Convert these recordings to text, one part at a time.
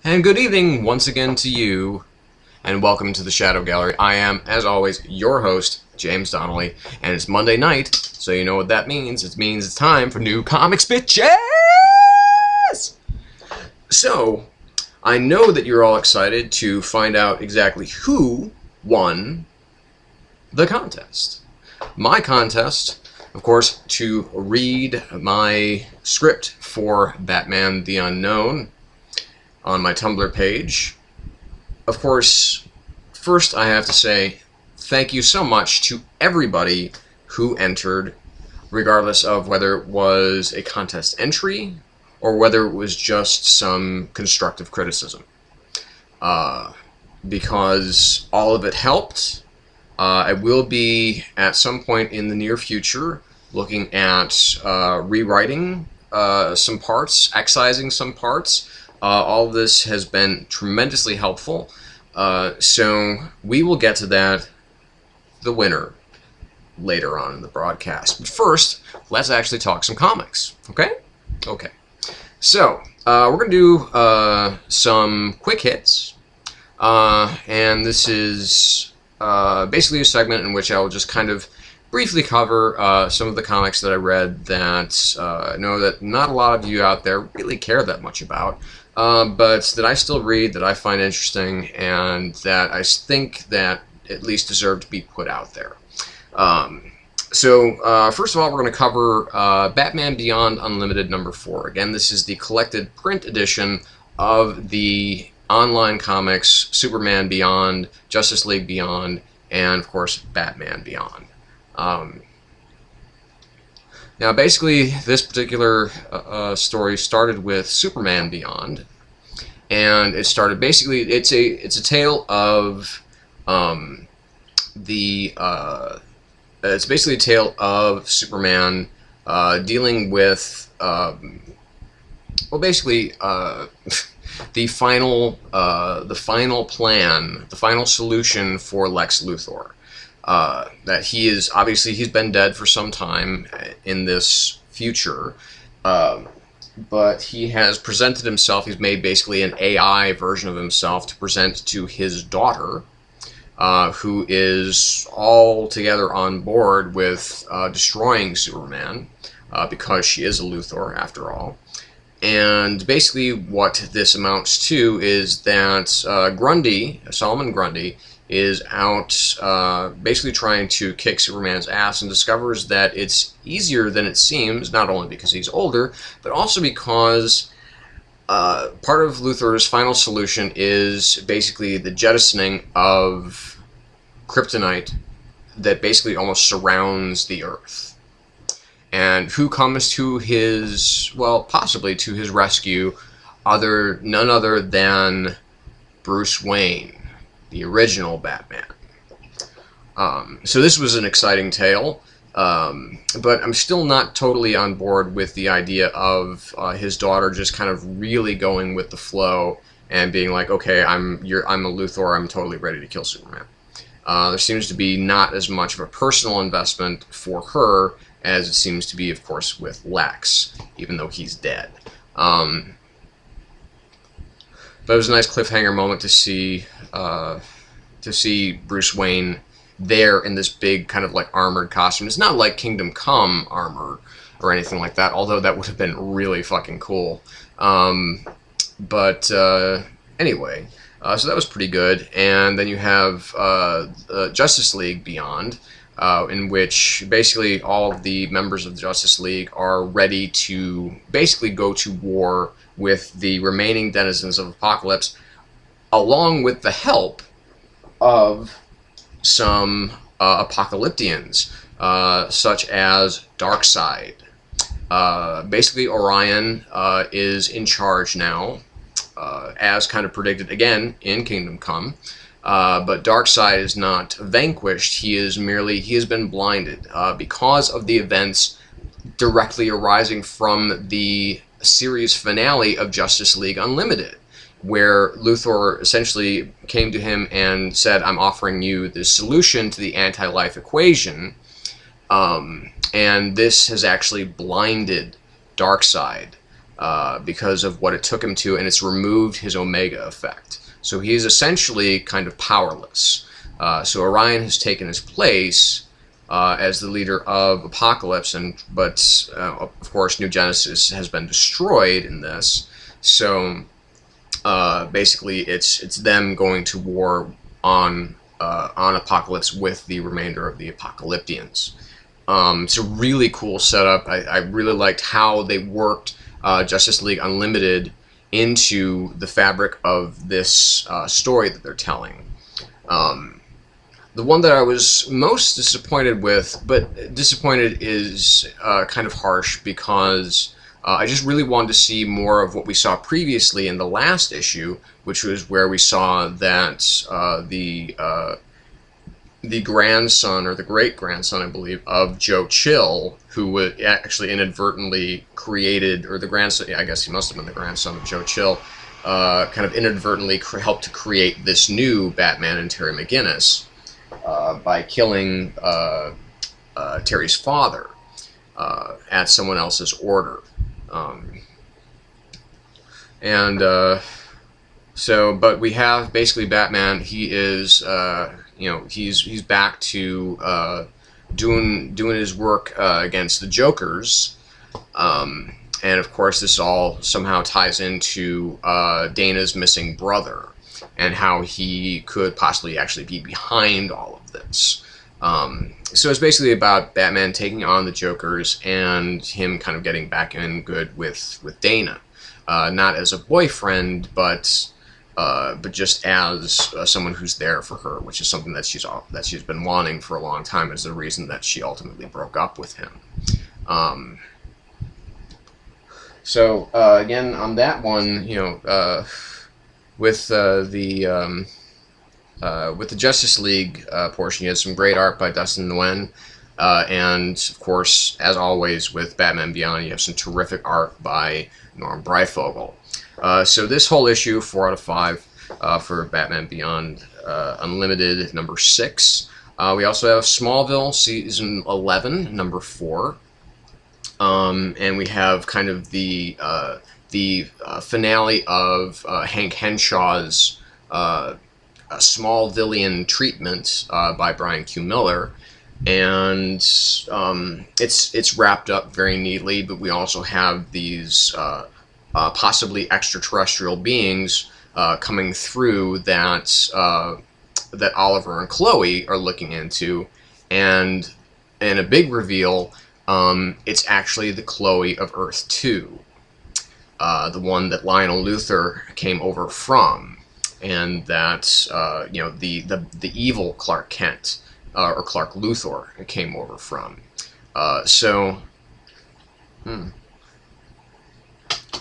And good evening once again to you, and welcome to the Shadow Gallery. I am, as always, your host, James Donnelly, and it's Monday night, so you know what that means. It means it's time for new comics, bitches! So, I know that you're all excited to find out exactly who won the contest. My contest, of course, to read my script for Batman the Unknown on my Tumblr page. Of course, first I have to say thank you so much to everybody who entered, regardless of whether it was a contest entry or whether it was just some constructive criticism. Because all of it helped. I will be, at some point in the near future, looking at rewriting some parts, excising some parts. All of this has been tremendously helpful, so we will get to that, the winner, later on in the broadcast. But first, let's actually talk some comics, okay? Okay. So, we're going to do some quick hits, and this is basically a segment in which I will just kind of briefly cover some of the comics that I read that I know that not a lot of you out there really care that much about. But that I still read, that I find interesting, and that I think that at least deserve to be put out there. So first of all, we're going to cover Batman Beyond Unlimited number 4. Again, this is the collected print edition of the online comics Superman Beyond, Justice League Beyond, and of course Batman Beyond. Now, basically, this particular story started with Superman Beyond, and it started basically. It's a tale of it's basically a tale of Superman dealing with basically the final plan, the final solution for Lex Luthor. That he's been dead for some time in this future, but he has presented himself, he's made basically an AI version of himself to present to his daughter, who is altogether on board with destroying Superman, because she is a Luthor after all. And basically what this amounts to is that Solomon Grundy, is out basically trying to kick Superman's ass, and discovers that it's easier than it seems, not only because he's older, but also because part of Luthor's final solution is basically the jettisoning of kryptonite that basically almost surrounds the Earth. And who comes to his, well, possibly to his rescue, none other than Bruce Wayne, the original Batman. So this was an exciting tale, but I'm still not totally on board with the idea of his daughter just kind of really going with the flow and being like, okay, I'm a Luthor, I'm totally ready to kill Superman. There seems to be not as much of a personal investment for her as it seems to be, of course, with Lex, even though he's dead. But it was a nice cliffhanger moment to see Bruce Wayne there in this big kind of like armored costume. It's not like Kingdom Come armor or anything like that, although that would have been really fucking cool. But anyway, so that was pretty good. And then you have Justice League Beyond, in which basically all of the members of the Justice League are ready to basically go to war with the remaining denizens of Apokolips, along with the help of some Apocalyptians, such as Darkseid. Basically, Orion is in charge now, as kind of predicted again in Kingdom Come. But Darkseid is not vanquished. He has been blinded because of the events directly arising from the series finale of Justice League Unlimited, where Luthor essentially came to him and said, I'm offering you the solution to the anti-life equation, and this has actually blinded Darkseid because of what it took him to, and it's removed his Omega effect. So he is essentially kind of powerless. So Orion has taken his place as the leader of Apocalypse, but of course New Genesis has been destroyed in this. So basically, it's them going to war on Apocalypse with the remainder of the Apocalyptians. It's a really cool setup. I really liked how they worked Justice League Unlimited into the fabric of this story that they're telling. The one that I was most disappointed with, but disappointed is kind of harsh, because I just really wanted to see more of what we saw previously in the last issue, which was where we saw that the grandson, or the great-grandson, I believe, of Joe Chill, who would actually inadvertently created, or the grandson, I guess he must have been the grandson of Joe Chill, kind of inadvertently helped to create this new Batman and Terry McGinnis by killing Terry's father at someone else's order. But we have basically Batman. He is, he's back to doing his work against the Jokers, and of course this all somehow ties into Dana's missing brother and how he could possibly actually be behind all of this. So it's basically about Batman taking on the Jokers and him kind of getting back in good with Dana, not as a boyfriend, but just as someone who's there for her, which is something that she's been wanting for a long time, is the reason that she ultimately broke up with him. Again, on that one, with the Justice League portion, you had some great art by Dustin Nguyen, and of course, as always with Batman Beyond, you have some terrific art by Norm Breyfogle. So this whole issue, 4 out of 5 for Batman Beyond Unlimited, number 6. We also have Smallville, season 11, number 4. And we have kind of the finale of Hank Henshaw's Smallvillian treatment by Brian Q. Miller. And it's wrapped up very neatly, but we also have these possibly extraterrestrial beings coming through that Oliver and Chloe are looking into, and in a big reveal, it's actually the Chloe of Earth 2, the one that Lionel Luthor came over from, and that the evil Clark Kent or Clark Luthor came over from.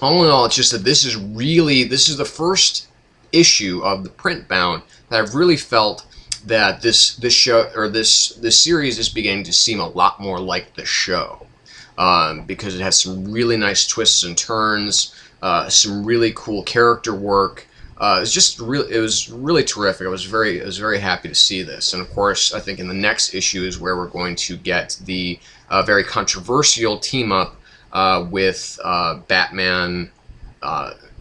All in all, it's just that this is the first issue of the print bound that I've really felt that this show, or this series, is beginning to seem a lot more like the show, because it has some really nice twists and turns, some really cool character work. It was really terrific. I was very happy to see this, and of course, I think in the next issue is where we're going to get the very controversial team up with Batman,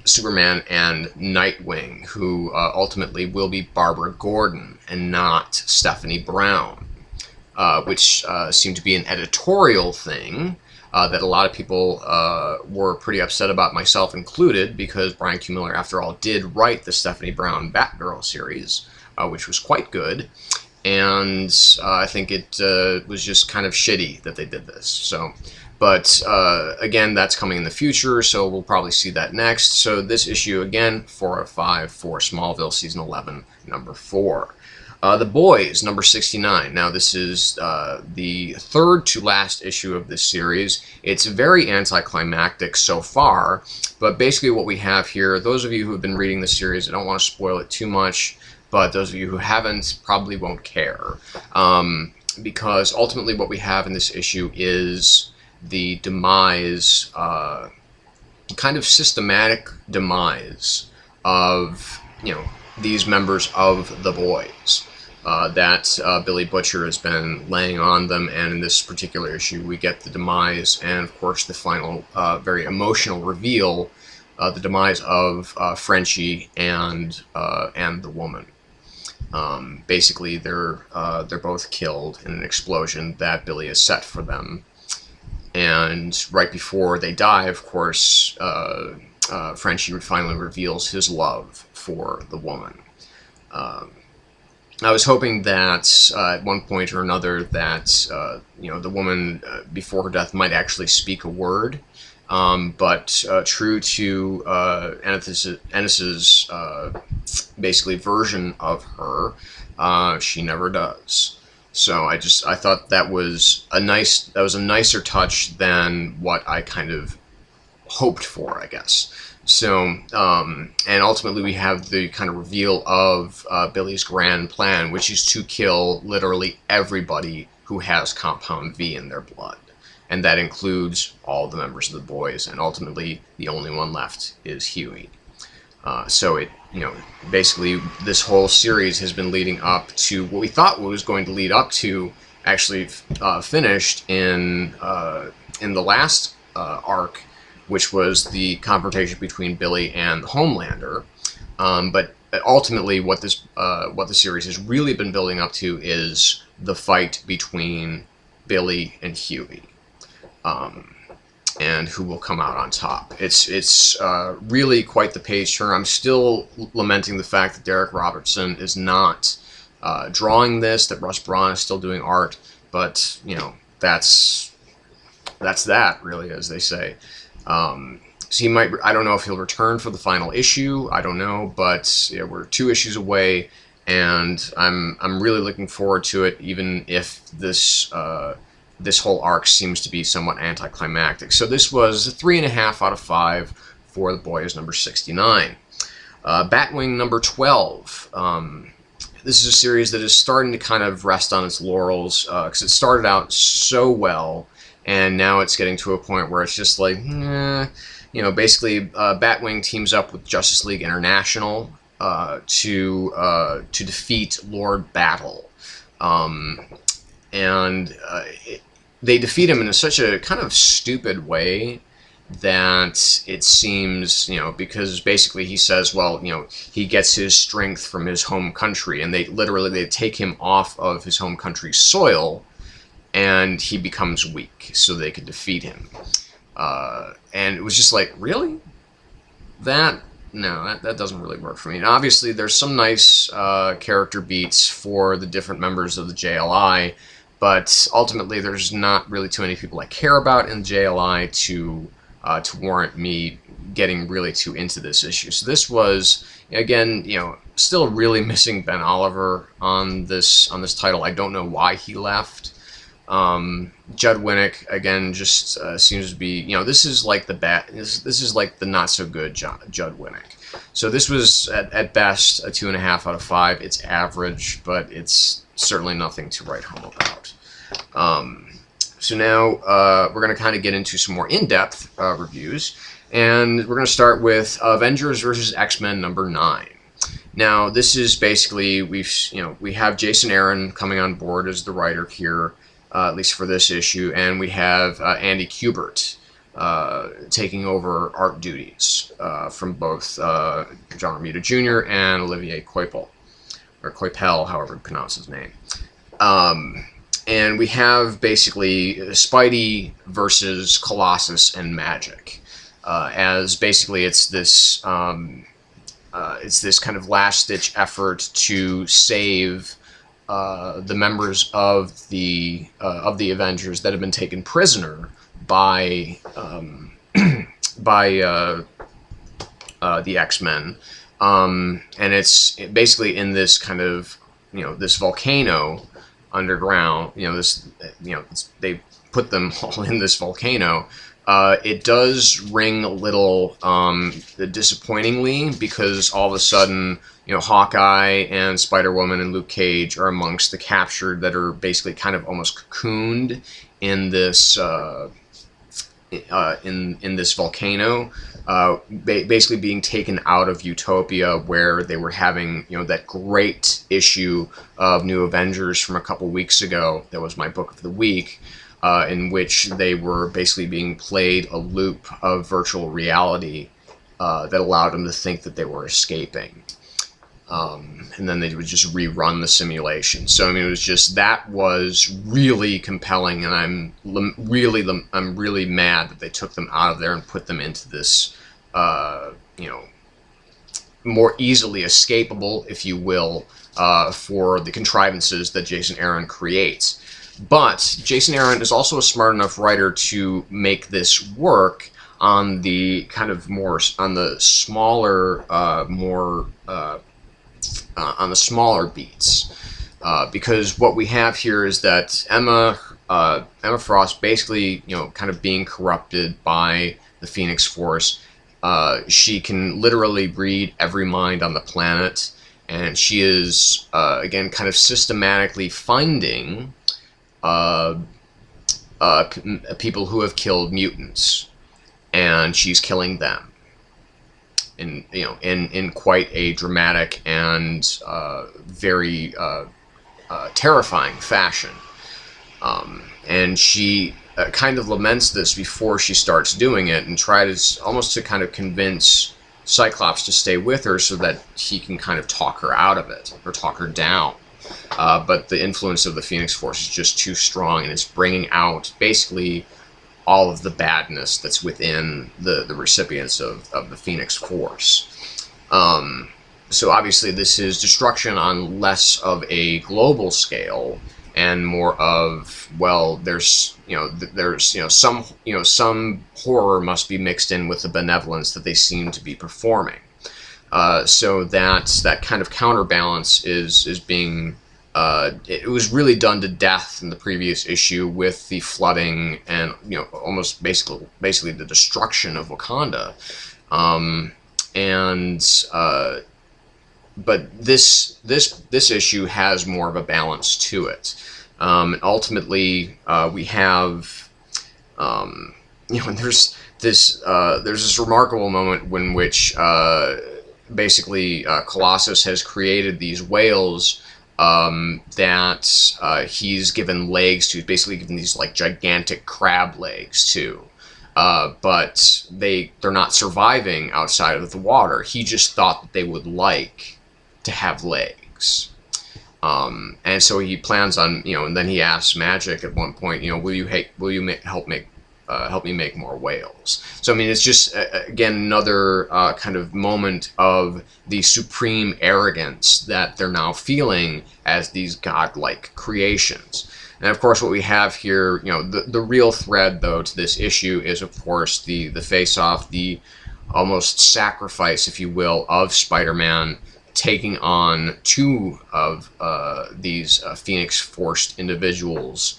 Superman, and Nightwing, who ultimately will be Barbara Gordon and not Stephanie Brown, which seemed to be an editorial thing that a lot of people were pretty upset about, myself included, because Brian Q. Miller, after all, did write the Stephanie Brown Batgirl series, which was quite good, and I think it was just kind of shitty that they did this. But again, that's coming in the future, so we'll probably see that next. So this issue, again, 4 out of 5 for Smallville, season 11, number 4. The Boys, number 69. Now, this is the third to last issue of this series. It's very anticlimactic so far, but basically what we have here, those of you who have been reading the series, I don't want to spoil it too much, but those of you who haven't probably won't care, because ultimately what we have in this issue is the demise, kind of systematic demise of, these members of the Boys. that Billy Butcher has been laying on them, and in this particular issue we get the demise and of course the final very emotional reveal, the demise of Frenchie and the woman. Basically they're both killed in an explosion that Billy has set for them, and right before they die, of course, Frenchie finally reveals his love for the woman. I was hoping that at one point or another that the woman before her death might actually speak a word, but true to Ennis's basically version of her, she never does. So I thought that was a nicer touch than what I kind of hoped for, I guess. So, and ultimately we have the kind of reveal of Billy's grand plan, which is to kill literally everybody who has Compound V in their blood. And that includes all the members of the boys, and ultimately the only one left is Huey. So it, basically this whole series has been leading up to what we thought was going to lead up to actually finished in the last arc, which was the confrontation between Billy and the Homelander. But ultimately, what the series has really been building up to is the fight between Billy and Huey, and who will come out on top. It's really quite the page turner. I'm still lamenting the fact that Derek Robertson is not drawing this, that Russ Braun is still doing art, but that's that, really, as they say. So he might, I don't know if he'll return for the final issue, I don't know, but yeah, we're 2 issues away, and I'm really looking forward to it, even if this whole arc seems to be somewhat anticlimactic. So this was a 3.5 out of 5 for The Boys number 69. Batwing number 12. This is a series that is starting to kind of rest on its laurels, because it started out so well, and now it's getting to a point where it's just like, basically Batwing teams up with Justice League International to defeat Lord Battle. They defeat him in such a kind of stupid way that it seems, because basically he says, well, he gets his strength from his home country, and they take him off of his home country's soil, and he becomes weak, so they could defeat him. And it was just like, really? That doesn't really work for me. And obviously, there's some nice character beats for the different members of the JLI, but ultimately, there's not really too many people I care about in the JLI to warrant me getting really too into this issue. So this was, again, still really missing Ben Oliver on this title. I don't know why he left. Judd Winnick, again, just seems to be, this is like this is like the not so good Judd Winnick. So this was at best a 2.5 out of 5. It's average, but it's certainly nothing to write home about. So now we're going to kind of get into some more in-depth reviews, and we're going to start with Avengers vs. X-Men number 9. Now this is basically, we have Jason Aaron coming on board as the writer here. At least for this issue, and we have Andy Kubert taking over art duties from both John Romita Jr. and Olivier Coipel, or Coipel, however you pronounce his name. And we have basically Spidey versus Colossus and Magic, as basically it's this kind of last-ditch effort to save the members of the Avengers that have been taken prisoner by the X-Men, and it's basically in this kind of this volcano underground. They put them all in this volcano. It does ring a little disappointingly, because all of a sudden, Hawkeye and Spider-Woman and Luke Cage are amongst the captured that are basically kind of almost cocooned in this in this volcano, basically being taken out of Utopia, where they were having, you know, that great issue of New Avengers from a couple weeks ago. That was my book of the week, in which they were basically being played a loop of virtual reality that allowed them to think that they were escaping. And then they would just rerun the simulation. So I mean, it was just, that was really compelling, and I'm really mad that they took them out of there and put them into this, you know, more easily escapable, if you will, for the contrivances that Jason Aaron creates. But Jason Aaron is also a smart enough writer to make this work on the kind of more, on the smaller, on the smaller beats, because what we have here is that Emma Frost, basically, you know, kind of being corrupted by the Phoenix Force. She can literally read every mind on the planet, and she is again kind of systematically finding people who have killed mutants, and she's killing them. In, you know, in quite a dramatic and very terrifying fashion, and she kind of laments this before she starts doing it, and tries almost to kind of convince Cyclops to stay with her so that he can kind of talk her out of it, or talk her down. But the influence of the Phoenix Force is just too strong, and it's bringing out basically all of the badness that's within the recipients of the Phoenix Force. So obviously this is destruction on less of a global scale, and more of, well, there's some horror must be mixed in with the benevolence that they seem to be performing. So that kind of counterbalance is being, it was really done to death in the previous issue with the flooding and, you know, almost basically the destruction of Wakanda. But this issue has more of a balance to it. Ultimately, we have, you know, and there's this remarkable moment in which basically Colossus has created these whales that he's given legs to. He's basically given these like gigantic crab legs to, but they're not surviving outside of the water. He just thought that they would like to have legs, and so he plans on, you know, and then he asks Magic at one point, you know, will you help me make more whales? So I mean, it's just again another kind of moment of the supreme arrogance that they're now feeling as these godlike creations. And of course, what we have here, you know, the real thread though to this issue is of course the face-off, the almost sacrifice, if you will, of Spider-Man taking on two of these Phoenix-forced individuals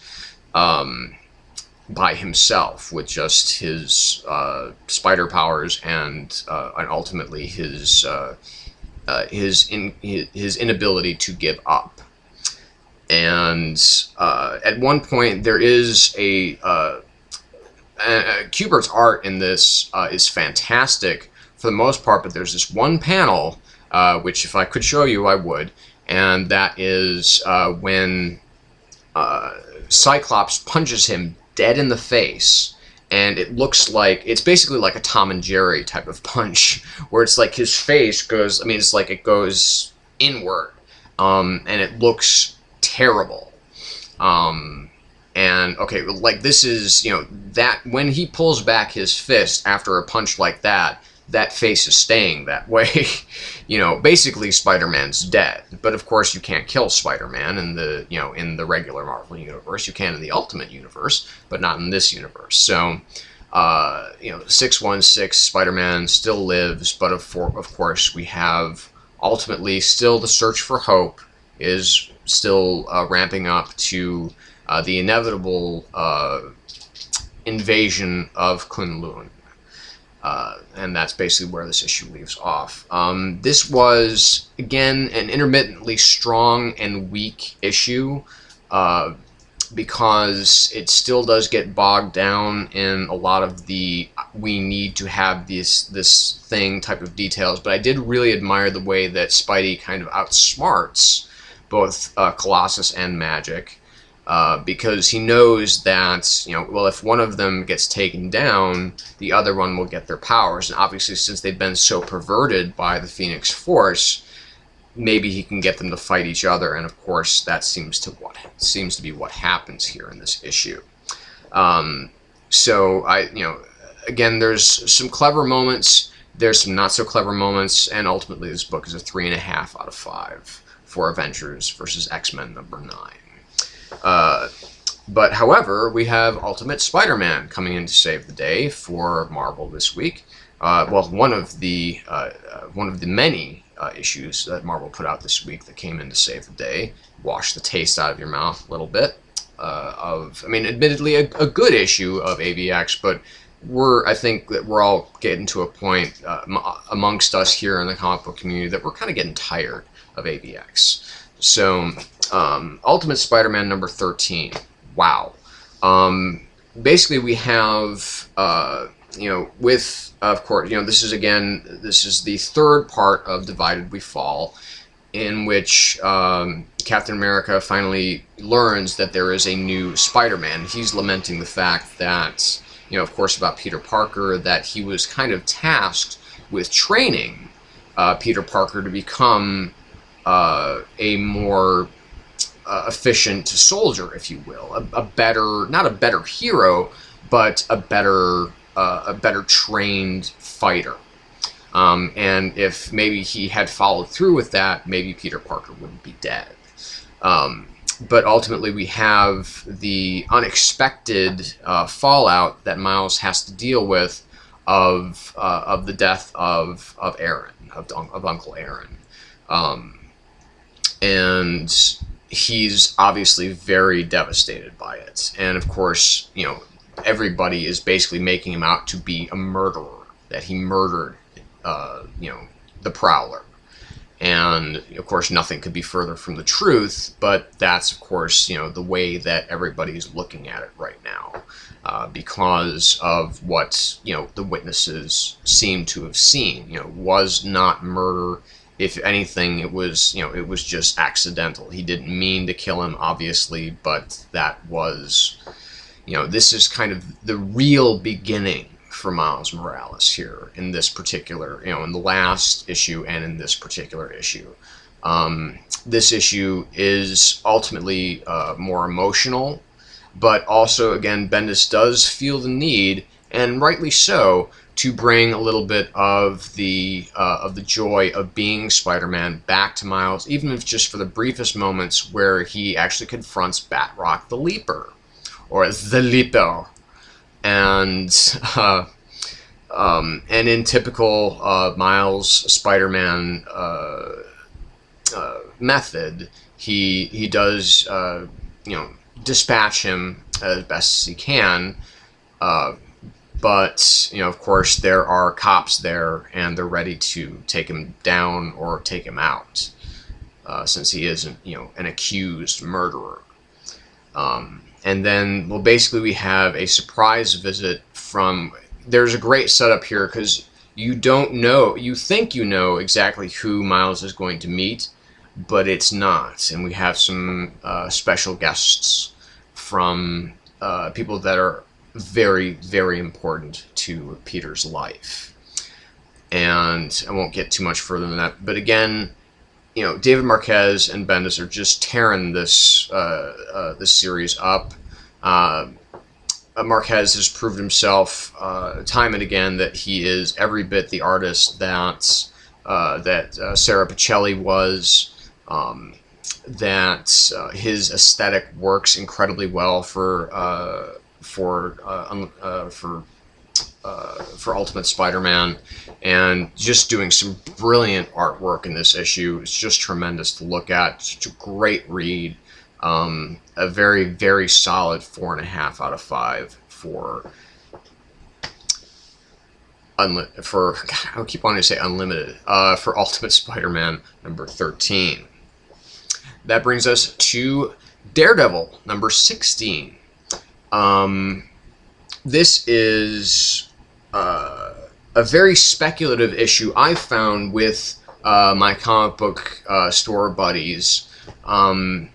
by himself, with just his spider powers and ultimately his inability to give up. And at one point, there is Kubert's art in this is fantastic for the most part, but there's this one panel which, if I could show you, I would, and that is when Cyclops punches him dead in the face, and it looks like, it's basically like a Tom and Jerry type of punch, where it's like his face goes, I mean, it's like it goes inward, and it looks terrible. And okay, like this is, you know, that when he pulls back his fist after a punch like that, that face is staying that way. You know, basically Spider-Man's dead. But of course you can't kill Spider-Man in the, you know, in the regular Marvel universe. You can in the Ultimate universe, but not in this universe. So, you know, 616 Spider-Man still lives, but of course we have ultimately still the search for hope is still ramping up to the inevitable invasion of Kunlun. And that's basically where this issue leaves off. This was, again, an intermittently strong and weak issue. because it still does get bogged down in a lot of the we need to have this thing type of details. But I did really admire the way that Spidey kind of outsmarts both Colossus and Magic, because he knows that, well, if one of them gets taken down, the other one will get their powers. And obviously, since they've been so perverted by the Phoenix Force, maybe he can get them to fight each other, and of course that seems to be what happens here in this issue. So again, there's some clever moments, there's some not so clever moments, and ultimately this book is a 3.5 out of 5 for Avengers versus X-Men number 9. But however, we have Ultimate Spider-Man coming in to save the day for Marvel this week. Well, one of the many issues that Marvel put out this week that came in to save the day. Wash the taste out of your mouth a little bit. Admittedly a good issue of AVX, but I think that we're all getting to a point amongst us here in the comic book community that we're kind of getting tired of AVX. So, Ultimate Spider-Man number 13. Wow. Basically, we have, with, of course, this is the third part of Divided We Fall, in which Captain America finally learns that there is a new Spider-Man. He's lamenting the fact that, of course, about Peter Parker, that he was kind of tasked with training Peter Parker to become a more efficient soldier, if you will, not a better hero, but a better trained fighter. And if maybe he had followed through with that, maybe Peter Parker wouldn't be dead. But ultimately, we have the unexpected fallout that Miles has to deal with of the death of Aaron, of Uncle Aaron, and he's obviously very devastated by it. And of course, everybody is basically making him out to be a murderer, that he murdered, the Prowler. And, of course, nothing could be further from the truth, but that's, of course, the way that everybody's looking at it right now, because of what, the witnesses seem to have seen. Was not murder. If anything, it was just accidental. He didn't mean to kill him, obviously, but that was, this is kind of the real beginning for Miles Morales here in this particular, in the last issue and in this particular issue. This issue is ultimately more emotional, but also, again, Bendis does feel the need, and rightly so, to bring a little bit of the joy of being Spider-Man back to Miles, even if just for the briefest moments where he actually confronts Batroc the Leaper, or the Leaper. And in typical Miles Spider-Man method, he does dispatch him as best as he can. But of course, there are cops there, and they're ready to take him down or take him out, since he isn't an accused murderer. And then, well, basically we have a surprise visit from... There's a great setup here, because you think you know exactly who Miles is going to meet, but it's not. And we have some special guests from people that are very, very important to Peter's life. And I won't get too much further than that. But again, David Marquez and Bendis are just tearing this series up. Marquez has proved himself time and again that he is every bit the artist that Sarah Pichelli was. That his aesthetic works incredibly well for Ultimate Spider-Man, and just doing some brilliant artwork in this issue. It's just tremendous to look at. It's a great read. A very, very solid 4.5 out of 5 for I keep wanting to say unlimited, for Ultimate Spider-Man number 13. That brings us to Daredevil, number 16. This is a very speculative issue I found with my comic book store buddies, and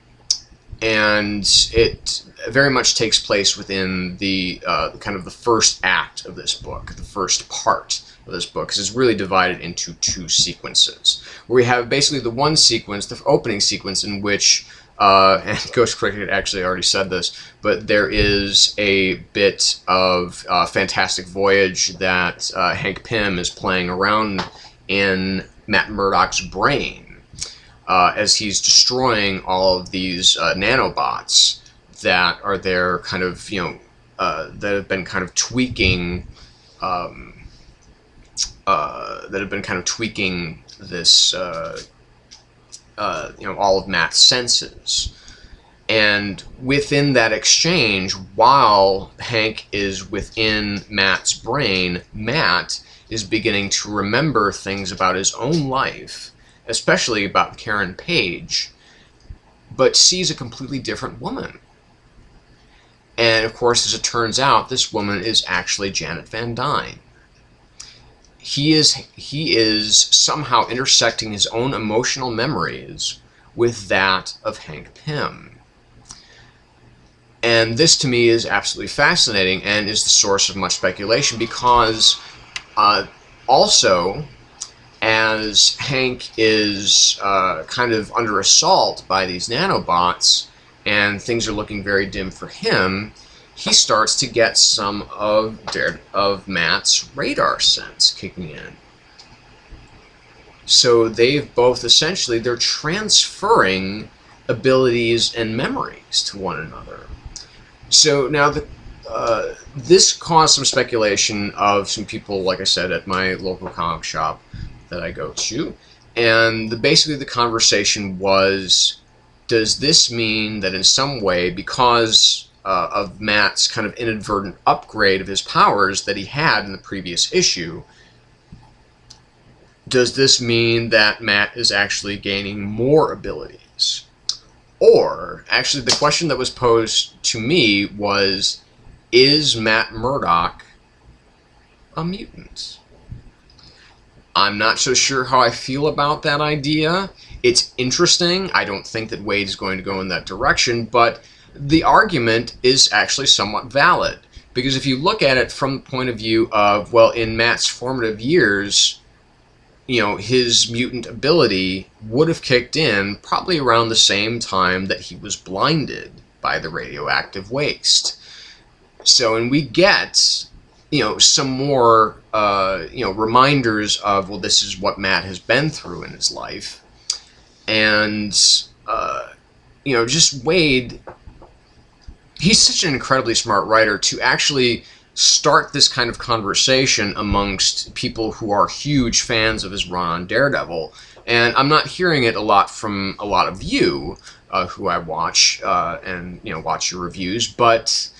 it very much takes place within the kind of the first act of this book, the first part of this book, because it's really divided into two sequences, where we have basically the one sequence, the opening sequence, in which and Ghost Cricket actually already said this, but there is a bit of Fantastic Voyage that Hank Pym is playing around in Matt Murdock's brain as he's destroying all of these nanobots that are there, kind of, that have been kind of tweaking, this. All of Matt's senses. And within that exchange, while Hank is within Matt's brain, Matt is beginning to remember things about his own life, especially about Karen Page, but sees a completely different woman. And of course, as it turns out, this woman is actually Janet Van Dyne. He is somehow intersecting his own emotional memories with that of Hank Pym. And this, to me, is absolutely fascinating and is the source of much speculation, because also, as Hank is kind of under assault by these nanobots, and things are looking very dim for him, he starts to get some of Matt's radar sense kicking in. So they've both essentially, they're transferring abilities and memories to one another. So now this caused some speculation of some people, like I said, at my local comic shop that I go to. And basically the conversation was, does this mean that in some way, because of Matt's kind of inadvertent upgrade of his powers that he had in the previous issue, does this mean that Matt is actually gaining more abilities? Or, actually, the question that was posed to me was, is Matt Murdock a mutant? I'm not so sure how I feel about that idea. It's interesting. I don't think that Wade is going to go in that direction, but the argument is actually somewhat valid, because if you look at it from the point of view of, well, in Matt's formative years, his mutant ability would have kicked in probably around the same time that he was blinded by the radioactive waste. So, and we get, some more, reminders of, well, this is what Matt has been through in his life. And, just Wade, he's such an incredibly smart writer to actually start this kind of conversation amongst people who are huge fans of his run on Daredevil. And I'm not hearing it a lot from a lot of you who I watch and watch your reviews, but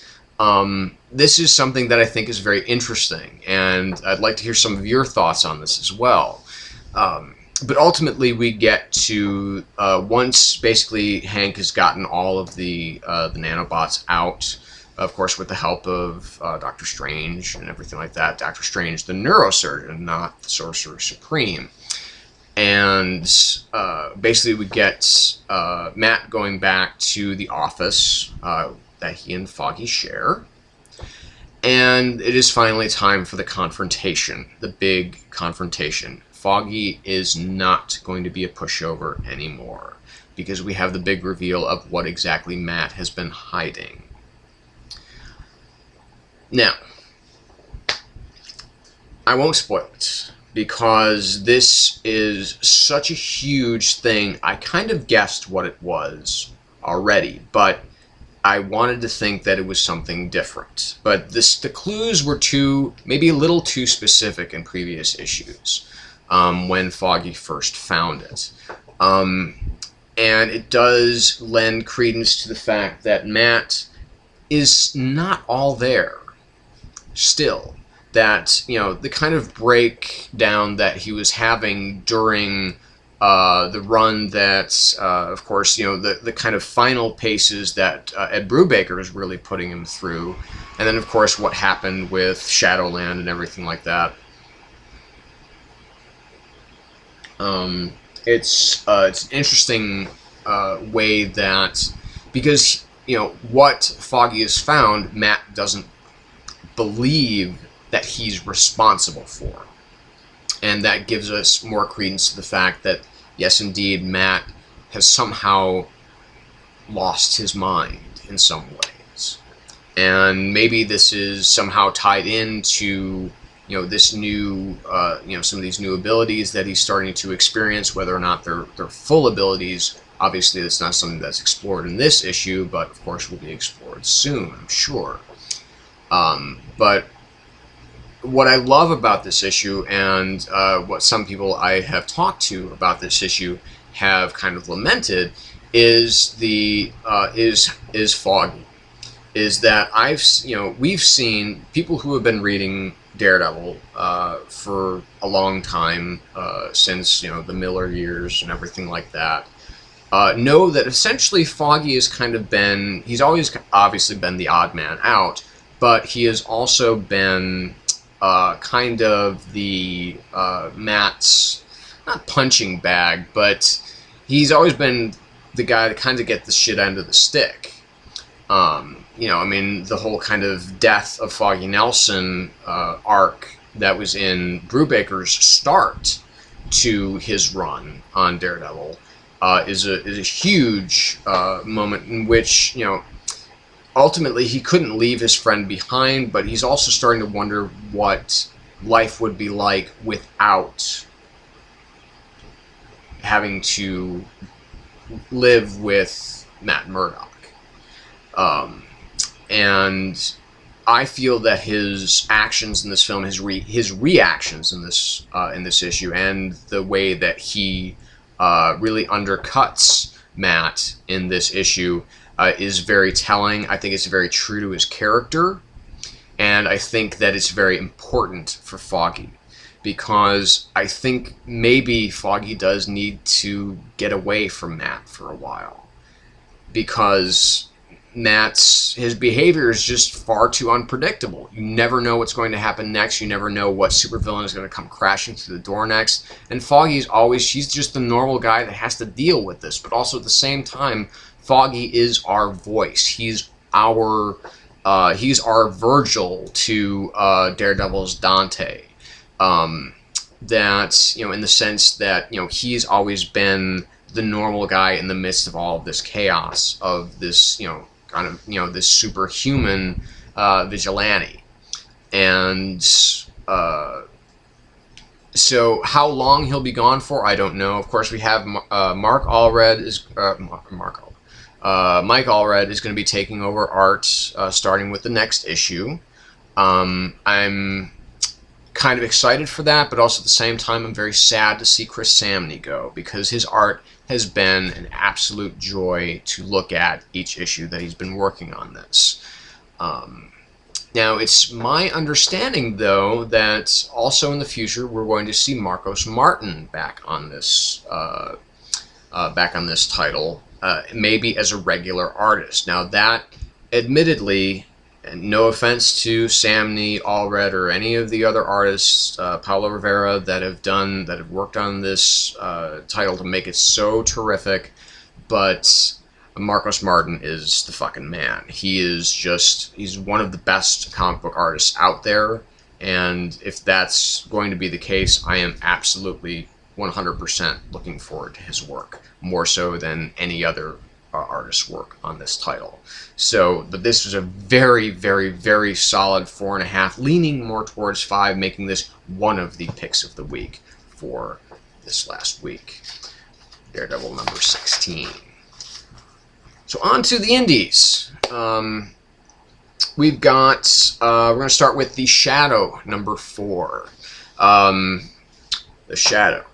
this is something that I think is very interesting, and I'd like to hear some of your thoughts on this as well. But ultimately, we get to once basically Hank has gotten all of the nanobots out, of course, with the help of Dr. Strange and everything like that. Dr. Strange, the neurosurgeon, not the Sorcerer Supreme. And basically, we get Matt going back to the office that he and Foggy share. And it is finally time for the confrontation, the big confrontation. Foggy is not going to be a pushover anymore, because we have the big reveal of what exactly Matt has been hiding. Now, I won't spoil it, because this is such a huge thing. I kind of guessed what it was already, but I wanted to think that it was something different. But the clues were maybe a little too specific in previous issues. When Foggy first found it. And it does lend credence to the fact that Matt is not all there still. That, the kind of breakdown that he was having during the run that, of course, you know, the kind of final paces that Ed Brubaker is really putting him through. And then, of course, what happened with Shadowland and everything like that. It's an interesting way that, because, you know, what Foggy has found, Matt doesn't believe that he's responsible for. And that gives us more credence to the fact that, yes, indeed, Matt has somehow lost his mind in some ways. And maybe this is somehow tied into, you know, this new, you know, some of these new abilities that he's starting to experience, whether or not they're full abilities. Obviously, that's not something that's explored in this issue, but of course will be explored soon, I'm sure. But what I love about this issue, and what some people I have talked to about this issue have kind of lamented, is the is Foggy. Is that we've seen people who have been reading Daredevil for a long time, since, you know, the Miller years and everything like that, know that essentially Foggy has kind of been, he's always obviously been the odd man out, but he has also been kind of the Matt's, not punching bag, but he's always been the guy to kind of get the shit end of the stick. You know, I mean, the whole kind of death of Foggy Nelson arc that was in Brubaker's start to his run on Daredevil is a huge moment in which, you know, ultimately he couldn't leave his friend behind, but he's also starting to wonder what life would be like without having to live with Matt Murdock. And I feel that his actions in this film, his reactions in this issue, and the way that he really undercuts Matt in this issue is very telling. I think it's very true to his character, and I think that it's very important for Foggy, because I think maybe Foggy does need to get away from Matt for a while, because his behavior is just far too unpredictable. You never know what's going to happen next. You never know what supervillain is going to come crashing through the door next. And Foggy's he's just the normal guy that has to deal with this. But also at the same time, Foggy is our voice. He's our Virgil to Daredevil's Dante. That, you know, in the sense that, you know, he's always been the normal guy in the midst of all of this chaos of this, you know, kind of, you know, this superhuman vigilante. And so how long he'll be gone for, I don't know. Of course, we have Mike Allred is going to be taking over art starting with the next issue. I'm kind of excited for that, but also at the same time I'm very sad to see Chris Samney go, because his art has been an absolute joy to look at each issue that he's been working on this. Now, it's my understanding, though, that also in the future we're going to see Marcos Martin back on this title, maybe as a regular artist. Now, that, admittedly, and no offense to Samney, Allred, or any of the other artists, Paulo Rivera, that have worked on this title to make it so terrific, but Marcos Martin is the fucking man. He's one of the best comic book artists out there, and if that's going to be the case, I am absolutely 100% looking forward to his work, more so than any other artist's work on this title. So, but this was a very, very, very solid 4.5, leaning more towards 5, making this one of the picks of the week for this last week. Daredevil number 16. So on to the indies. We've got, we're going to start with The Shadow number 4. The Shadow.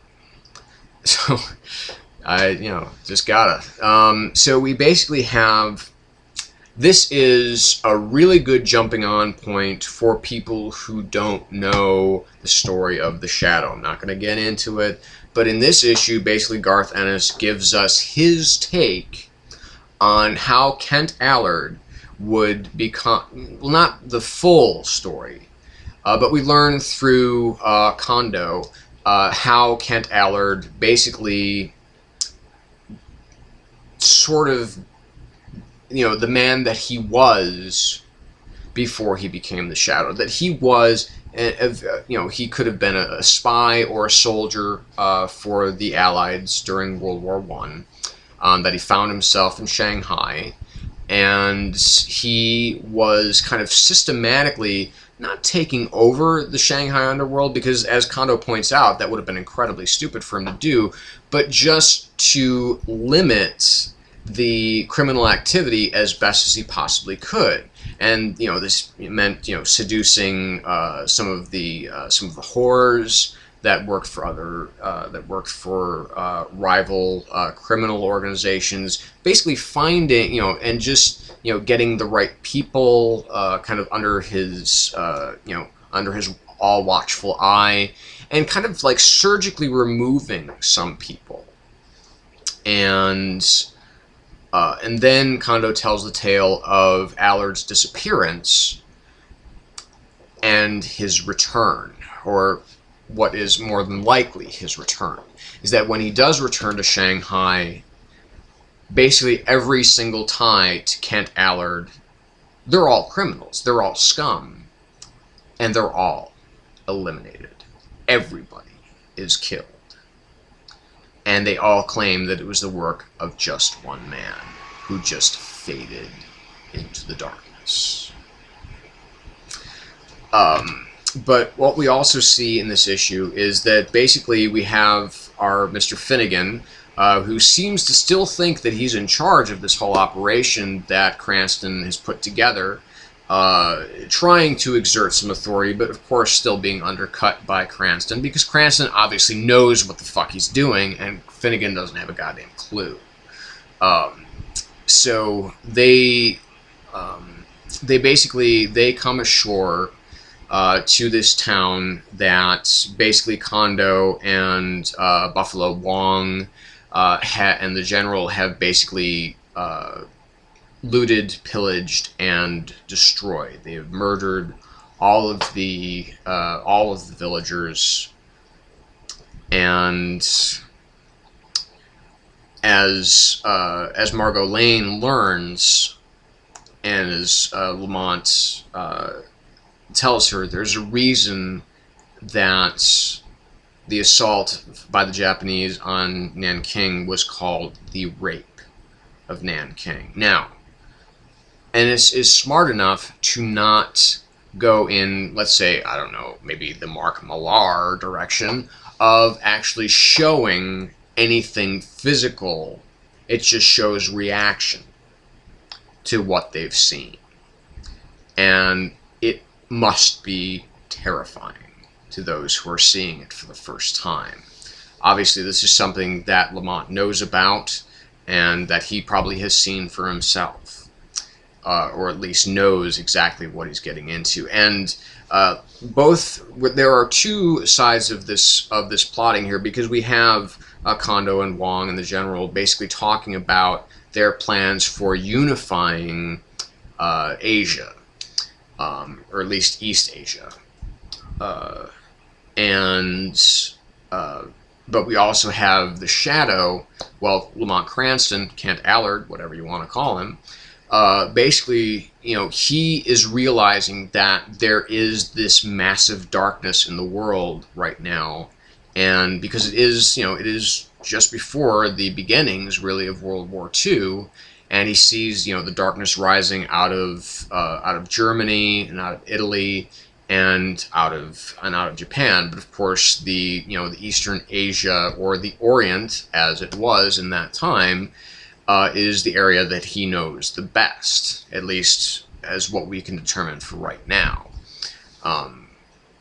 So, just gotta. So we basically have, this is a really good jumping on point for people who don't know the story of The Shadow. I'm not going to get into it, But in this issue, basically Garth Ennis gives us his take on how Kent Allard would become, well, not the full story, but we learn through Kondo how Kent Allard basically sort of, you know, the man that he was before he became the Shadow. That he was, you know, he could have been a spy or a soldier for the Allies during World War I. That he found himself in Shanghai, and he was kind of systematically not taking over the Shanghai underworld, because as Kondo points out, that would have been incredibly stupid for him to do, but just to limit the criminal activity as best as he possibly could. And, you know, this meant, you know, seducing some of the whores that worked for rival criminal organizations, basically finding, you know, and just, you know, getting the right people kind of under his under his all watchful eye, and kind of like surgically removing some people. And then Kondo tells the tale of Allard's disappearance and his return, or what is more than likely his return, is that when he does return to Shanghai, basically every single tie to Kent Allard, they're all criminals, they're all scum, and they're all eliminated. Everybody is killed. And they all claim that it was the work of just one man who just faded into the darkness. But what we also see in this issue is that basically we have our Mr. Finnegan, who seems to still think that he's in charge of this whole operation that Cranston has put together, trying to exert some authority, but of course still being undercut by Cranston, because Cranston obviously knows what the fuck he's doing, and Finnegan doesn't have a goddamn clue. So they come ashore to this town that basically Kondo and Buffalo Wong and the General have basically looted, pillaged, and destroyed. They have murdered all of the villagers, and as Margot Lane learns, and as Lamont tells her, there's a reason that the assault by the Japanese on Nanking was called the Rape of Nanking. Now, Ennis is smart enough to not go in, let's say, I don't know, maybe the Mark Millar direction of actually showing anything physical. It just shows reaction to what they've seen. And it must be terrifying to those who are seeing it for the first time. Obviously, this is something that Lamont knows about, and that he probably has seen for himself, or at least knows exactly what he's getting into. And there are two sides of this plotting here, because we have Kondo and Wong and the General basically talking about their plans for unifying Asia, or at least East Asia, but we also have the Shadow, well, Lamont Cranston, Kent Allard, whatever you want to call him. Basically, you know, he is realizing that there is this massive darkness in the world right now, and because it is, you know, it is just before the beginnings, really, of World War II, and he sees, you know, the darkness rising out of Germany and out of Italy and out of Japan. But of course, the Eastern Asia, or the Orient as it was in that time, is the area that he knows the best, at least as what we can determine for right now.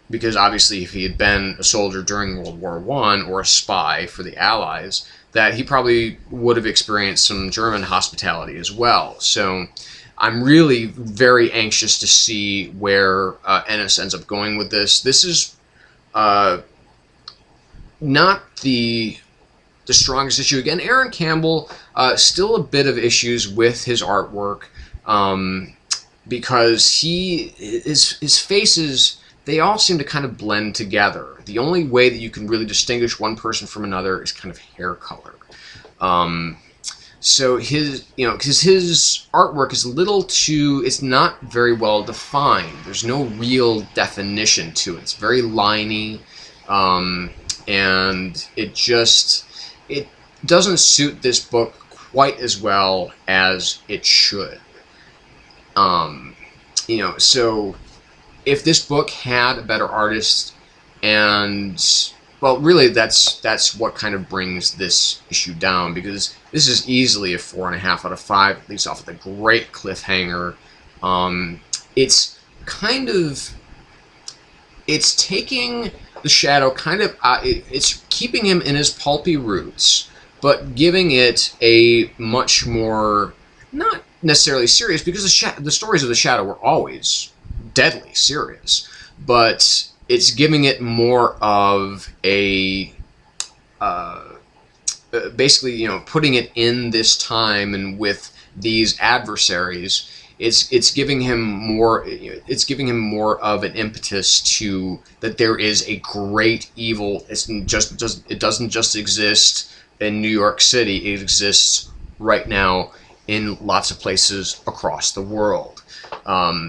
Because obviously, if he had been a soldier during World War I or a spy for the Allies, that he probably would have experienced some German hospitality as well. So I'm really very anxious to see where Ennis ends up going with this. This is not the strongest issue. Again, Aaron Campbell, still a bit of issues with his artwork, because his faces, they all seem to kind of blend together. The only way that you can really distinguish one person from another is kind of hair color. So because his artwork is a little too, it's not very well defined. There's no real definition to it. It's very liney, and it doesn't suit this book quite as well as it should. So if this book had a better artist, and well, really that's what kind of brings this issue down, because this is easily a 4.5 out of 5. It leaves off with a great cliffhanger. It's taking the Shadow kind of, it's keeping him in his pulpy roots, but giving it a much more, not necessarily serious, because the stories of the Shadow were always deadly serious, but it's giving it more of a, basically, putting it in this time and with these adversaries. It's giving him more. It's giving him more of an impetus to that there is a great evil. It doesn't just exist in New York City. It exists right now in lots of places across the world.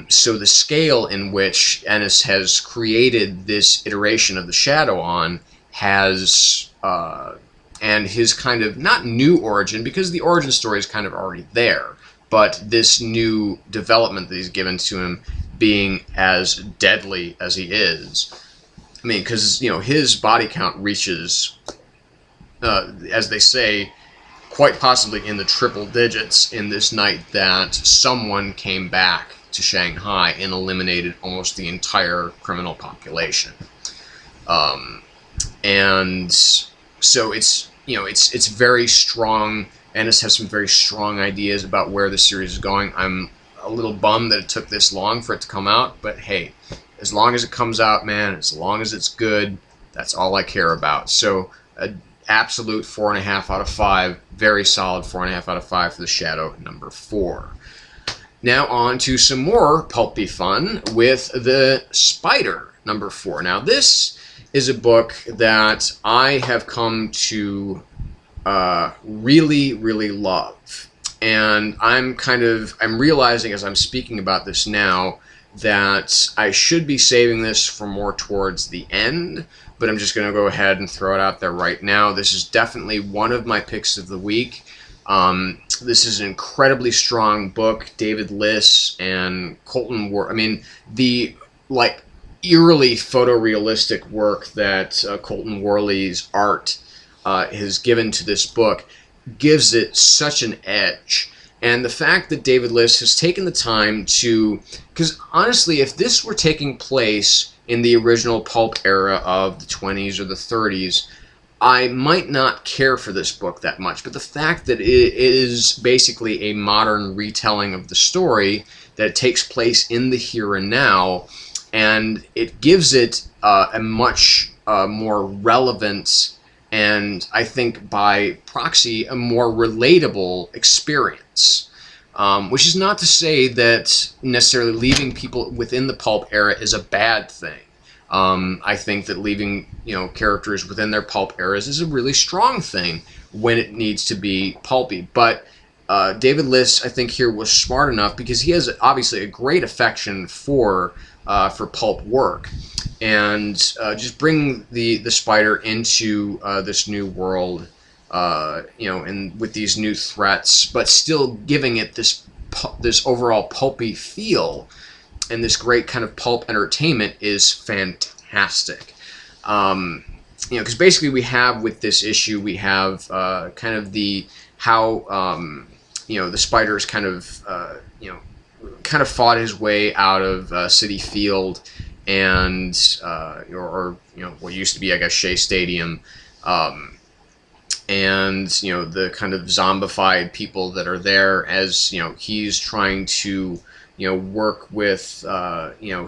So the scale in which Ennis has created this iteration of the Shadow on has, and his kind of, not new origin, because the origin story is kind of already there, but this new development that he's given to him being as deadly as he is. I mean, because, his body count reaches, as they say, quite possibly in the triple digits in this night that someone came back to Shanghai and eliminated almost the entire criminal population. And so it's very strong. Ennis has some very strong ideas about where the series is going. I'm a little bummed that it took this long for it to come out, but hey, as long as it comes out, man, as long as it's good, that's all I care about. So, absolute 4.5 out of 5, very solid 4.5 out of 5 for the Shadow number 4. Now on to some more pulpy fun with the Spider number 4. Now this is a book that I have come to really, really love, and I'm realizing as I'm speaking about this now that I should be saving this for more towards the end, but I'm just going to go ahead and throw it out there right now. This is definitely one of my picks of the week. This is an incredibly strong book. David Liss and Colton Worley. I mean, the eerily photorealistic work that Colton Worley's art has given to this book gives it such an edge. And the fact that David Liss has taken the time to, because honestly, if this were taking place in the original pulp era of the 20s or the 30s, I might not care for this book that much. But the fact that it is basically a modern retelling of the story, that it takes place in the here and now, and it gives it a much more relevant, and I think by proxy, a more relatable experience. Which is not to say that necessarily leaving people within the pulp era is a bad thing. I think that leaving characters within their pulp eras is a really strong thing when it needs to be pulpy. But David Liss, I think, here was smart enough, because he has obviously a great affection for pulp work, and just bring the Spider into this new world, and with these new threats, but still giving it this overall pulpy feel, and this great kind of pulp entertainment is fantastic. Because basically we have with this issue, we have kind of the Spider's kind of fought his way out of Citi Field and or what used to be, I guess, Shea Stadium, and the kind of zombified people that are there, as he's trying to work with